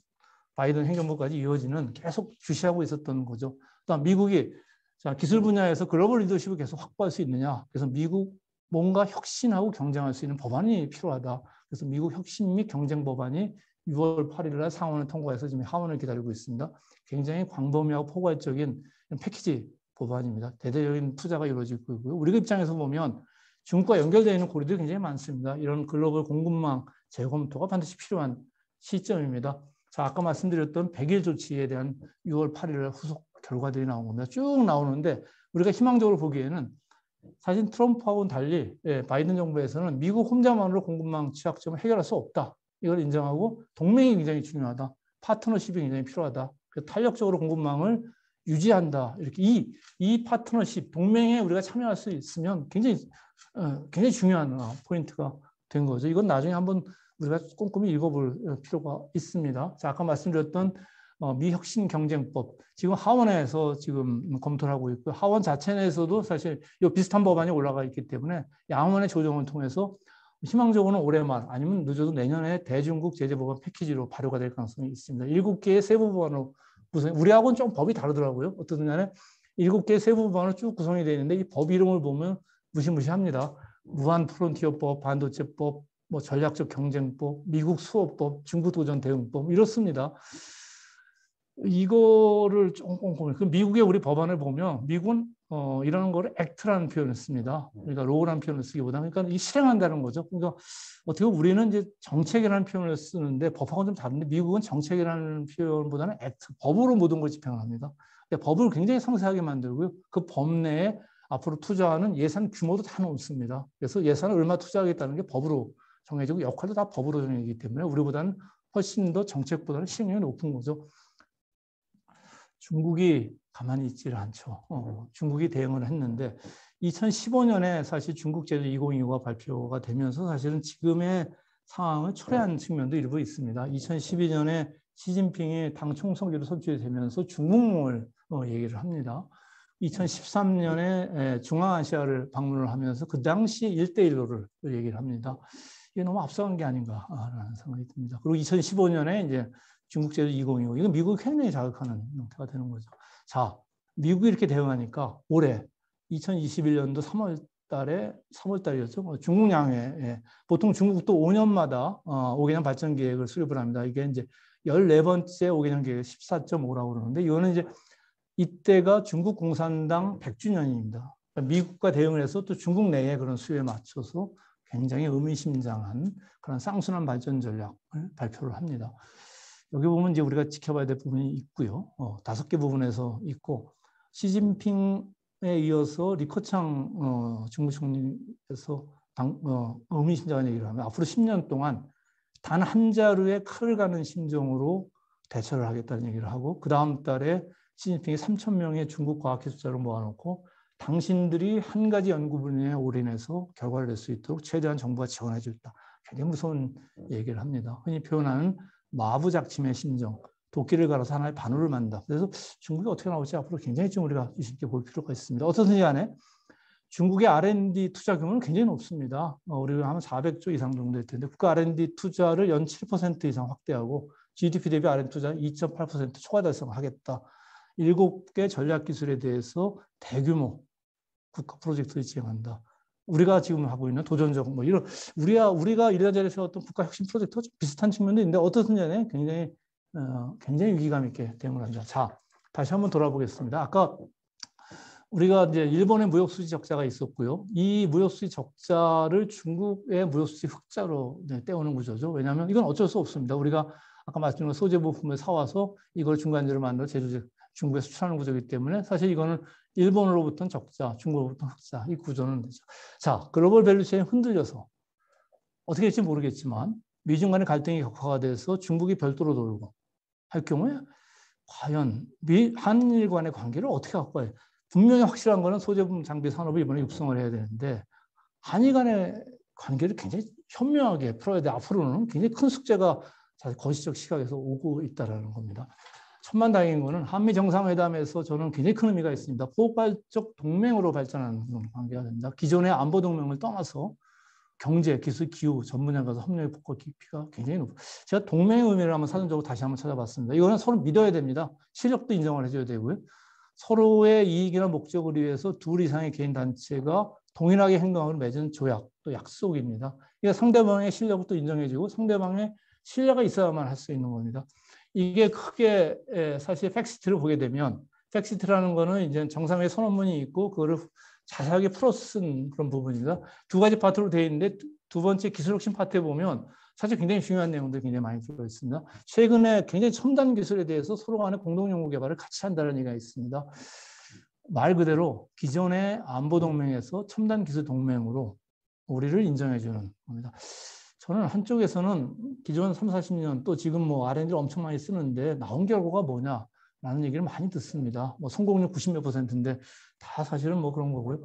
바이든 행정부까지 이어지는 계속 주시하고 있었던 거죠. 또 미국이 자, 기술 분야에서 글로벌 리더십을 계속 확보할 수 있느냐. 그래서 미국 뭔가 혁신하고 경쟁할 수 있는 법안이 필요하다. 그래서 미국 혁신 및 경쟁 법안이 6월 8일 날 상원을 통과해서 지금 하원을 기다리고 있습니다. 굉장히 광범위하고 포괄적인 패키지 법안입니다. 대대적인 투자가 이루어질 거고요. 우리 입장에서 보면 중국과 연결되어 있는 고리들이 굉장히 많습니다. 이런 글로벌 공급망 재검토가 반드시 필요한 시점입니다. 자, 아까 말씀드렸던 100일 조치에 대한 6월 8일 후속 결과들이 나온 겁니다. 쭉 나오는데 우리가 희망적으로 보기에는 사실 트럼프하고는 달리 바이든 정부에서는 미국 혼자만으로 공급망 취약점을 해결할 수 없다. 이걸 인정하고 동맹이 굉장히 중요하다. 파트너십이 굉장히 필요하다. 탄력적으로 공급망을 유지한다. 이렇게 이 파트너십, 동맹에 우리가 참여할 수 있으면 굉장히 중요한 포인트가 된 거죠. 이건 나중에 한번 우리가 꼼꼼히 읽어볼 필요가 있습니다. 자, 아까 말씀드렸던 미혁신 경쟁법, 지금 하원에서 지금 검토를 하고 있고, 하원 자체 내에서도 사실 이 비슷한 법안이 올라가 있기 때문에 양원의 조정을 통해서 희망적으로는 올해 말 아니면 늦어도 내년에 대중국 제재 법안 패키지로 발효가 될 가능성이 있습니다. 7개의 세부 법안으로 구성, 우리하고는 좀 법이 다르더라고요. 어떤 분야는 7개의 세부 법안으로 쭉 구성이 되어 있는데 이 법 이름을 보면 무시무시합니다. 무한 프론티어법, 반도체법, 뭐 전략적 경쟁법, 미국 수호법, 중국 도전 대응법 이렇습니다. 이거를 좀 꼼꼼히, 미국의 우리 법안을 보면 미국은 이런 거를 액트라는 표현을 씁니다. 그러니까 로우라는 표현을 쓰기보다, 그러니까 이 실행한다는 거죠. 그러니까 어떻게 보면 우리는 이제 정책이라는 표현을 쓰는데 법하고는 좀 다른데 미국은 정책이라는 표현보다는 액트, 법으로 모든 걸 집행을 합니다. 법을 굉장히 상세하게 만들고요. 그 법 내에 앞으로 투자하는 예산 규모도 다 넣습니다. 그래서 예산을 얼마 투자하겠다는 게 법으로 정해지고 역할도 다 법으로 정해지기 때문에 우리보다는 훨씬 더 정책보다는 실행력이 높은 거죠. 중국이 가만히 있지를 않죠. 중국이 대응을 했는데 2015년에 사실 중국 제재 2025가 발표가 되면서 사실은 지금의 상황을 초래한 측면도 일부 있습니다. 2012년에 시진핑이 당 총서기로 선출이 되면서 중국몽을 얘기를 합니다. 2013년에 중앙아시아를 방문을 하면서 그 당시 1대1로를 얘기를 합니다. 이게 너무 앞서간 게 아닌가라는 생각이 듭니다. 그리고 2015년에 이제 중국 제재 2025, 이건 미국을 굉장히 자극하는 형태가 되는 거죠. 자, 미국이 이렇게 대응하니까 올해 2021년도 3월 달이었죠. 중국 양회, 보통 중국도 5년마다 5개년 발전 계획을 수립을 합니다. 이게 이제 14번째 5개년 계획 14.5라고 그러는데 이거는 이제 이때가 중국 공산당 100주년입니다. 그러니까 미국과 대응을 해서 또 중국 내에 그런 수요에 맞춰서 굉장히 의미심장한 그런 쌍순환 발전 전략을 발표를 합니다. 여기 보면 이제 우리가 지켜봐야 될 부분이 있고요. 5개 부분에서 있고, 시진핑에 이어서 리커창 중국 총리에서 의미심장한 얘기를 하면 앞으로 10년 동안 단 한 자루의 칼을 가는 심정으로 대처를 하겠다는 얘기를 하고, 그 다음 달에 시진핑이 3,000명의 중국 과학기술자를 모아놓고 당신들이 한 가지 연구 분야에 올인해서 결과를 낼 수 있도록 최대한 정부가 지원해 줄다. 굉장히 무서운 얘기를 합니다. 흔히 표현하는 마부작침의 심정, 도끼를 갈아서 하나의 바늘을 만든다. 그래서 중국이 어떻게 나올지 앞으로 굉장히 좀 우리가 유심히 볼 필요가 있습니다. 어떻든지 간에 중국의 R&D 투자 규모는 굉장히 높습니다. 우리가 한 400조 이상 정도 될 텐데 국가 R&D 투자를 연 7% 이상 확대하고 GDP 대비 R&D 투자 2.8% 초과 달성하겠다. 7개 전략 기술에 대해서 대규모 국가 프로젝트를 진행한다. 우리가 지금 하고 있는 도전적 뭐 이런 우리가 이래저래 세웠던 국가 혁신 프로젝트가 좀 비슷한 측면도 있는데 어떻든지 굉장히 위기감 있게 대응을 한다. 자, 다시 한번 돌아보겠습니다. 아까 우리가 이제 일본의 무역수지 적자가 있었고요. 이 무역수지 적자를 중국의 무역수지 흑자로 떼오는 구조죠. 왜냐하면 이건 어쩔 수 없습니다. 우리가 아까 말씀드린 소재 부품을 사와서 이걸 중간재로 만들어 제조제 중국에 수출하는 구조이기 때문에 사실 이거는 일본으로부터는 적자, 중국으로부터는 흑자, 이 구조는 되죠. 자, 글로벌 밸류체인이 흔들려서 어떻게 될지 모르겠지만 미중 간의 갈등이 격화가 돼서 중국이 별도로 돌고 할 경우에 과연 한일 간의 관계를 어떻게 갖고 가요? 분명히 확실한 거는 소재품 장비 산업을 이번에 육성을 해야 되는데 한일 간의 관계를 굉장히 현명하게 풀어야 돼. 앞으로는 굉장히 큰 숙제가 거시적 시각에서 오고 있다는 겁니다. 천만다행인 거는 한미 정상회담에서 저는 굉장히 큰 의미가 있습니다. 포괄적 동맹으로 발전하는 관계가 됩니다. 기존의 안보 동맹을 떠나서 경제, 기술, 기후 전 분야에 가서 협력의 폭과 깊이가 굉장히 높아요. 제가 동맹의 의미를 한번 사전적으로 다시 한번 찾아봤습니다. 이거는 서로 믿어야 됩니다. 실력도 인정을 해줘야 되고요. 서로의 이익이나 목적을 위해서 둘 이상의 개인 단체가 동일하게 행동하는 맺은 조약, 또 약속입니다. 이게 상대방의 실력을 또 인정해주고 상대방의 신뢰가 있어야만 할 수 있는 겁니다. 이게 크게 사실 팩시트를 보게 되면 팩시트라는 거는 이제 정상회 선언문이 있고 그거를 자세하게 풀어쓴 그런 부분입니다. 두 가지 파트로 되어 있는데 두 번째 기술 혁신 파트에 보면 사실 굉장히 중요한 내용들이 굉장히 많이 들어 있습니다. 최근에 굉장히 첨단 기술에 대해서 서로 간에 공동 연구 개발을 같이 한다는 얘기가 있습니다. 말 그대로 기존의 안보 동맹에서 첨단 기술 동맹으로 우리를 인정해주는 겁니다. 저는 한쪽에서는 기존 3, 40년 또 지금 뭐 R&D를 엄청 많이 쓰는데 나온 결과가 뭐냐라는 얘기를 많이 듣습니다. 뭐 성공률 90몇 %인데 다 사실은 뭐 그런 거고요.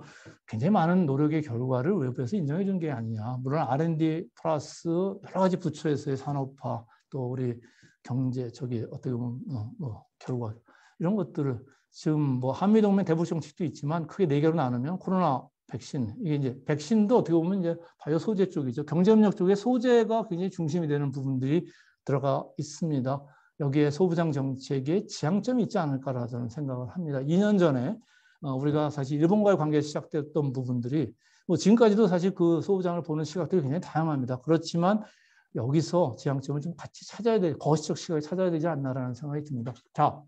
굉장히 많은 노력의 결과를 외부에서 인정해 준 게 아니냐. 물론 R&D 플러스 여러 가지 부처에서의 산업화 또 우리 경제 어떻게 보면 뭐 결과 이런 것들을 지금 뭐 한미동맹 대북 정책도 있지만 크게 네 개로 나누면 코로나 백신, 이게 이제 백신도 어떻게 보면 이제 바이오 소재 쪽이죠. 경제협력 쪽에 소재가 굉장히 중심이 되는 부분들이 들어가 있습니다. 여기에 소부장 정책에 지향점이 있지 않을까라는 저는 생각을 합니다. 2년 전에 우리가 사실 일본과의 관계가 시작됐던 부분들이 뭐 지금까지도 사실 그 소부장을 보는 시각들이 굉장히 다양합니다. 그렇지만 여기서 지향점을 좀 같이 찾아야 될, 거시적 시각을 찾아야 되지 않나라는 생각이 듭니다. 자,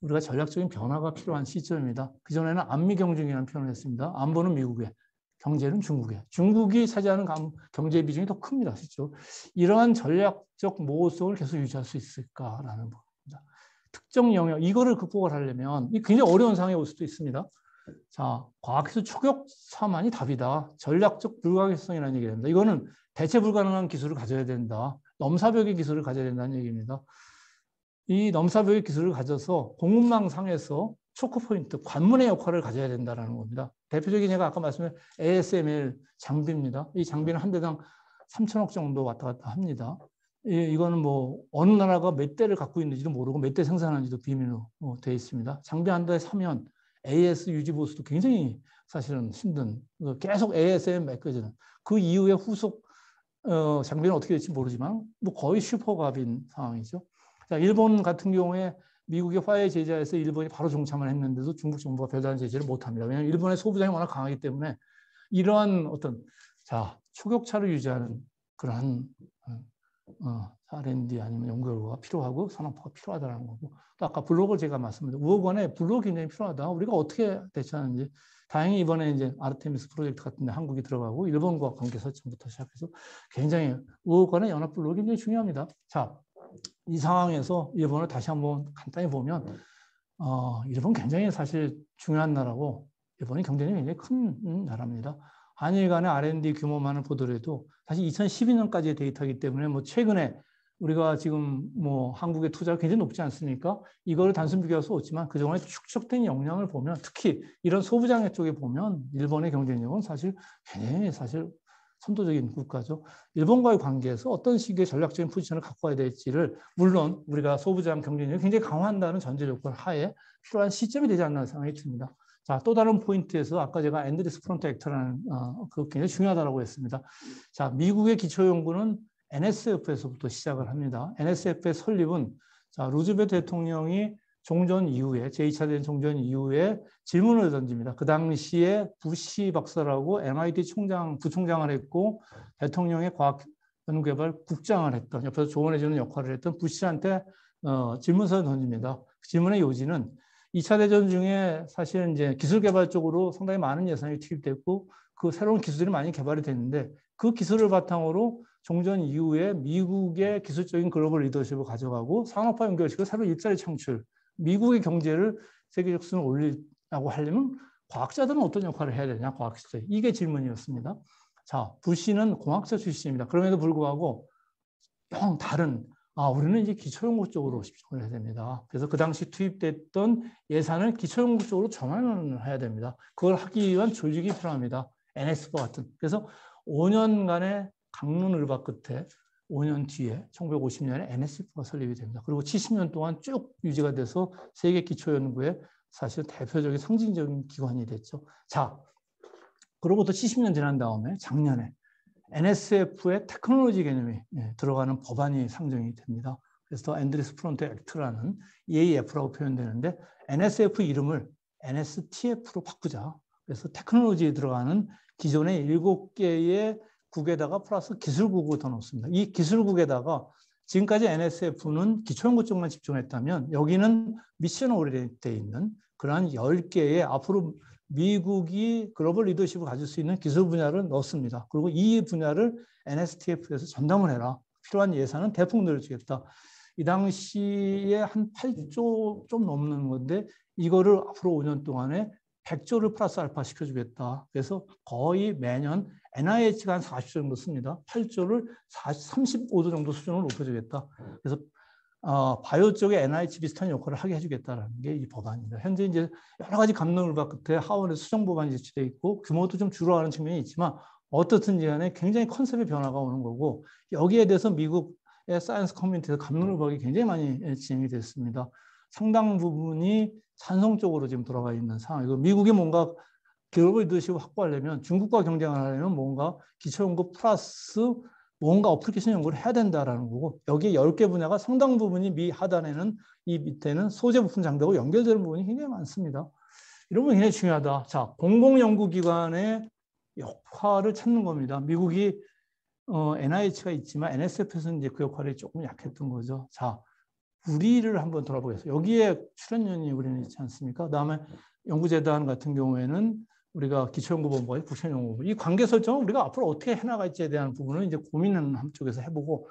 우리가 전략적인 변화가 필요한 시점입니다. 그전에는 안미경중이라는 표현을 했습니다. 안보는 미국에, 경제는 중국에. 중국이 차지하는 경제 비중이 더 큽니다. 실제로. 이러한 전략적 모호성을 계속 유지할 수 있을까라는 부분입니다. 특정 영역, 이거를 극복을 하려면 굉장히 어려운 상황에 올 수도 있습니다. 자, 과학기술 초격차만이 답이다. 전략적 불가결성이라는 얘기입니다. 이거는 대체 불가능한 기술을 가져야 된다. 넘사벽의 기술을 가져야 된다는 얘기입니다. 이 넘사벽의 기술을 가져서 공급망 상에서 초크포인트, 관문의 역할을 가져야 된다는 겁니다. 대표적인 제가 아까 말씀드린 ASML 장비입니다. 이 장비는 한 대당 3천억 정도 왔다 갔다 합니다. 이거는 뭐 어느 나라가 몇 대를 갖고 있는지도 모르고 몇 대 생산하는지도 비밀로 되어 있습니다. 장비 한 대 사면 AS 유지 보수도 굉장히 사실은 힘든, 계속 ASM 맡겨지는 그 이후에 후속 장비는 어떻게 될지 모르지만 뭐 거의 슈퍼갑인 상황이죠. 자, 일본 같은 경우에 미국의 화해 제재에서 일본이 바로 종참을 했는데도 중국 정부가 별다른 제재를 못합니다. 왜냐하면 일본의 소부장이 워낙 강하기 때문에 이러한 어떤 초격차를 유지하는 그러한 R&D 아니면 연구 결과가 필요하고 산업화가 필요하다는 거고, 또 아까 블록을 제가 말씀드린 우억 간에 블록이 굉장히 필요하다. 우리가 어떻게 대처하는지. 다행히 이번에 이제 아르테미스 프로젝트 같은 데 한국이 들어가고 일본과 관계 설정부터 시작해서 굉장히 우억 간의 연합 블록이 굉장히 중요합니다. 자, 이 상황에서 일본을 다시 한번 간단히 보면 일본 굉장히 사실 중요한 나라고 일본이 경제력이 굉장히 큰 나라입니다. 한일 간의 R&D 규모만을 보더라도 사실 2012년까지의 데이터이기 때문에 뭐 최근에 우리가 지금 뭐 한국의 투자가 굉장히 높지 않습니까? 이거를 단순 비교할 수 없지만 그동안에 축적된 역량을 보면 특히 이런 소부장애 쪽에 보면 일본의 경쟁력은 사실 굉장히 사실 선도적인 국가죠. 일본과의 관계에서 어떤 식의 전략적인 포지션을 갖고 와야 될지를 물론 우리가 소부장 경쟁력을 굉장히 강화한다는 전제 조건 하에 필요한 시점이 되지 않나 생각이 듭니다. 자, 또 다른 포인트에서 아까 제가 앤드리스 프론트 액트라는 그 굉장히 중요하다고 했습니다. 자, 미국의 기초연구는 NSF에서부터 시작을 합니다. NSF의 설립은 자, 루즈벨트 대통령이 종전 이후에 제2차 대전 종전 이후에 질문을 던집니다. 그 당시에 부시 박사라고 MIT 부총장을 했고 대통령의 과학연구개발 국장을 했던 옆에서 조언해주는 역할을 했던 부시한테 질문서를 던집니다. 그 질문의 요지는 2차 대전 중에 사실 이제 기술 개발 쪽으로 상당히 많은 예산이 투입됐고 그 새로운 기술들이 많이 개발이 됐는데 그 기술을 바탕으로 종전 이후에 미국의 기술적인 글로벌 리더십을 가져가고 산업화 연결시키고 새로운 일자리 창출, 미국의 경제를 세계적 수준을 올리려고 하려면 과학자들은 어떤 역할을 해야 되냐, 과학자들. 이게 질문이었습니다. 자, 부시는 공학자 출신입니다. 그럼에도 불구하고 다른 우리는 이제 기초연구 쪽으로 집중을 해야 됩니다. 그래서 그 당시 투입됐던 예산을 기초연구 쪽으로 전환을 해야 됩니다. 그걸 하기 위한 조직이 필요합니다. NSF와 같은. 그래서 5년간의 강론을박 끝에 5년 뒤에 1950년에 NSF가 설립이 됩니다. 그리고 70년 동안 쭉 유지가 돼서 세계 기초연구의 사실 대표적인 상징적인 기관이 됐죠. 자, 그로부터 70년 지난 다음에 작년에 NSF의 테크놀로지 개념이 들어가는 법안이 상정이 됩니다. 그래서 앤드리스 프론트 액트라는 EAF라고 표현되는데 NSF 이름을 NSTF로 바꾸자. 그래서 테크놀로지에 들어가는 기존의 7개의 국에다가 플러스 기술국을 더 넣습니다. 이 기술국에다가 지금까지 NSF는 기초연구 쪽만 집중했다면 여기는 미션 오리엔테이드 있는 그러한 10개의 앞으로 미국이 글로벌 리더십을 가질 수 있는 기술 분야를 넣습니다. 그리고 이 분야를 NSTF에서 전담을 해라. 필요한 예산은 대폭 늘려주겠다. 이 당시에 한 8조 좀 넘는 건데 이거를 앞으로 5년 동안에 100조를 플러스 알파 시켜주겠다. 그래서 거의 매년 NIH가 한 40조 정도 씁니다. 8조를 35조 정도 수준으로 높여주겠다. 그래서 바이오 쪽에 NIH 비슷한 역할을 하게 해주겠다는 게 이 법안입니다. 현재 이제 여러 가지 감론을박 끝에 하원에서 수정 법안이 제출돼 있고 규모도 좀 줄어가는 측면이 있지만 어떻든지 간에 굉장히 컨셉의 변화가 오는 거고 여기에 대해서 미국의 사이언스 커뮤니티에서 감론을박이 굉장히 많이 진행이 됐습니다. 상당 부분이 찬성적으로 지금 돌아가 있는 상황이고 미국이 뭔가 글로벌 리더십을 확보하려면 중국과 경쟁을 하려면 뭔가 기초연구 플러스 뭔가 어플리케이션 연구를 해야 된다라는 거고 여기에 10개 분야가 상당 부분이 미 하단에는 이 밑에는 소재 부품 장비하고 연결되는 부분이 굉장히 많습니다. 이런 부분이 굉장히 중요하다. 자, 공공연구기관의 역할을 찾는 겁니다. 미국이 NIH가 있지만 NSF에서는 이제 그 역할이 조금 약했던 거죠. 자, 우리를 한번 돌아보겠습니다. 여기에 출연연이 우리는 있지 않습니까? 그다음에 연구재단 같은 경우에는 우리가 기초연구본부와 국천연구본부 이 관계 설정을 우리가 앞으로 어떻게 해나갈지에 대한 부분을 이제 고민은 한쪽에서 해보고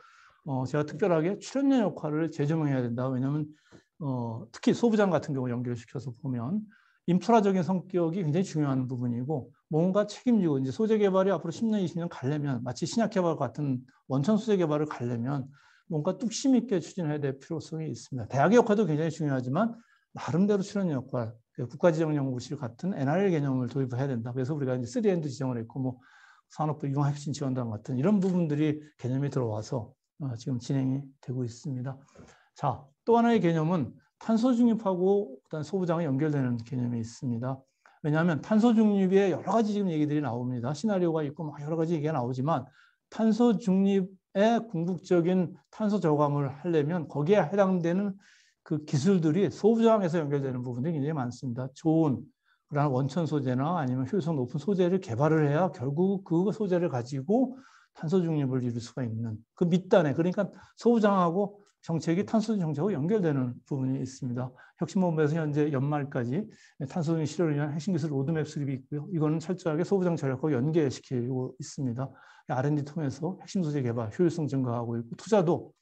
제가 특별하게 출연연 역할을 재조명해야 된다. 왜냐하면 특히 소부장 같은 경우 연결시켜서 보면 인프라적인 성격이 굉장히 중요한 부분이고 뭔가 책임지고 이제 소재 개발이 앞으로 10년, 20년 가려면 마치 신약 개발 같은 원천 소재 개발을 가려면 뭔가 뚝심 있게 추진해야 될 필요성이 있습니다. 대학의 역할도 굉장히 중요하지만 나름대로 출연연 역할, 국가지정연구실 같은 NRL 개념을 도입해야 된다. 그래서 우리가 이제 3N도 지정을 했고, 뭐 산업부 융합혁신 지원단 같은 이런 부분들이 개념이 들어와서 지금 진행이 되고 있습니다. 자, 또 하나의 개념은 탄소 중립하고 그다음 소부장이 연결되는 개념이 있습니다. 왜냐하면 탄소 중립에 여러 가지 지금 얘기들이 나옵니다. 시나리오가 있고 막 여러 가지 얘기가 나오지만 탄소 중립의 궁극적인 탄소 저감을 하려면 거기에 해당되는 그 기술들이 소부장에서 연결되는 부분들이 굉장히 많습니다. 좋은 그런 원천 소재나 아니면 효율성 높은 소재를 개발을 해야 결국 그 소재를 가지고 탄소 중립을 이룰 수가 있는 그 밑단에 그러니까 소부장하고 정책이 탄소 정책하고 연결되는 부분이 있습니다. 혁신본부에서 현재 연말까지 탄소 중립 실현을 위한 핵심 기술 로드맵 수립이 있고요. 이거는 철저하게 소부장 전략과 연계시키고 있습니다. R&D 통해서 핵심 소재 개발, 효율성 증가하고 있고 투자도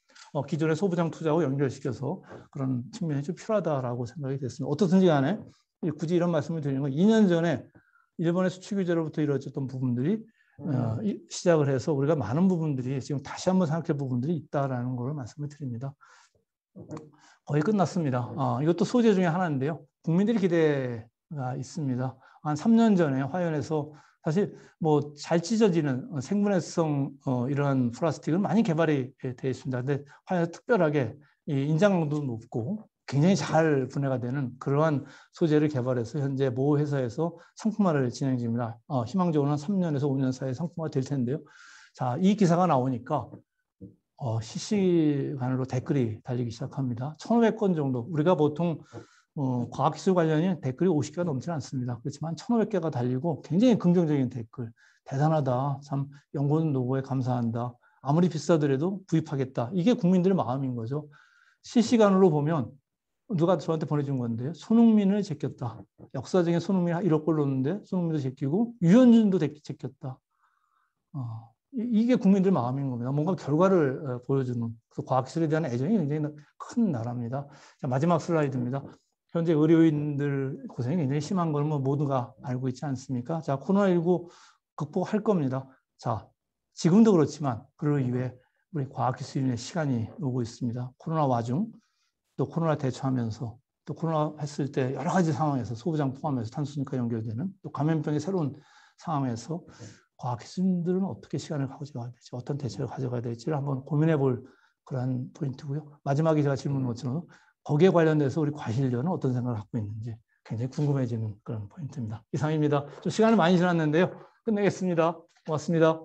기존의 소부장 투자하고 연결시켜서 그런 측면이 좀 필요하다라고 생각이 됐습니다. 어떻든지 간에 굳이 이런 말씀을 드리는 건 2년 전에 일본의 수출 규제로부터 이루어졌던 부분들이 시작을 해서 우리가 많은 부분들이 지금 다시 한번 생각할 부분들이 있다라는 걸 말씀을 드립니다. 거의 끝났습니다. 이것도 소재 중에 하나인데요. 국민들의 기대가 있습니다. 한 3년 전에 화연에서 사실 뭐 잘 찢어지는 생분해성 이러한 플라스틱은 많이 개발이 되어 있습니다. 근데 화연에서 특별하게 인장도 높고 굉장히 잘 분해가 되는 그러한 소재를 개발해서 현재 모 회사에서 상품화를 진행 중입니다. 희망적으로는 3년에서 5년 사이에 상품화가 될 텐데요. 자, 이 기사가 나오니까 실시간으로 댓글이 달리기 시작합니다. 1,500건 정도. 우리가 보통 과학기술 관련이 댓글이 50개가 넘지는 않습니다. 그렇지만 1,500개가 달리고 굉장히 긍정적인 댓글. 대단하다. 참 연구원 노고에 감사한다. 아무리 비싸더라도 구입하겠다. 이게 국민들의 마음인 거죠. 실시간으로 보면 누가 저한테 보내준 건데요. 손흥민을 제꼈다. 역사적인 손흥민이 1억 골 넣었는데 손흥민도 제끼고 유현준도 제꼈다. 이게 국민들 마음인 겁니다. 뭔가 결과를 보여주는 그래서 과학기술에 대한 애정이 굉장히 큰 나라입니다. 자, 마지막 슬라이드입니다. 현재 의료인들 고생이 굉장히 심한 걸 뭐 모두가 알고 있지 않습니까? 자, 코로나19 극복할 겁니다. 자, 지금도 그렇지만 그럴 이후에 우리 과학기술인의 시간이 오고 있습니다. 코로나 와중 또 코로나 대처하면서 또 코로나 했을 때 여러 가지 상황에서 소부장 포함해서 탄소중립과 연결되는 또 감염병의 새로운 상황에서 과학기술인들은 어떻게 시간을 가져가야 될지 어떤 대책을 가져가야 될지를 한번 고민해 볼 그런 포인트고요. 마지막에 제가 질문 것처럼 거기에 관련돼서 우리 과실련은 어떤 생각을 갖고 있는지 굉장히 궁금해지는 그런 포인트입니다. 이상입니다. 좀 시간이 많이 지났는데요. 끝내겠습니다. 고맙습니다.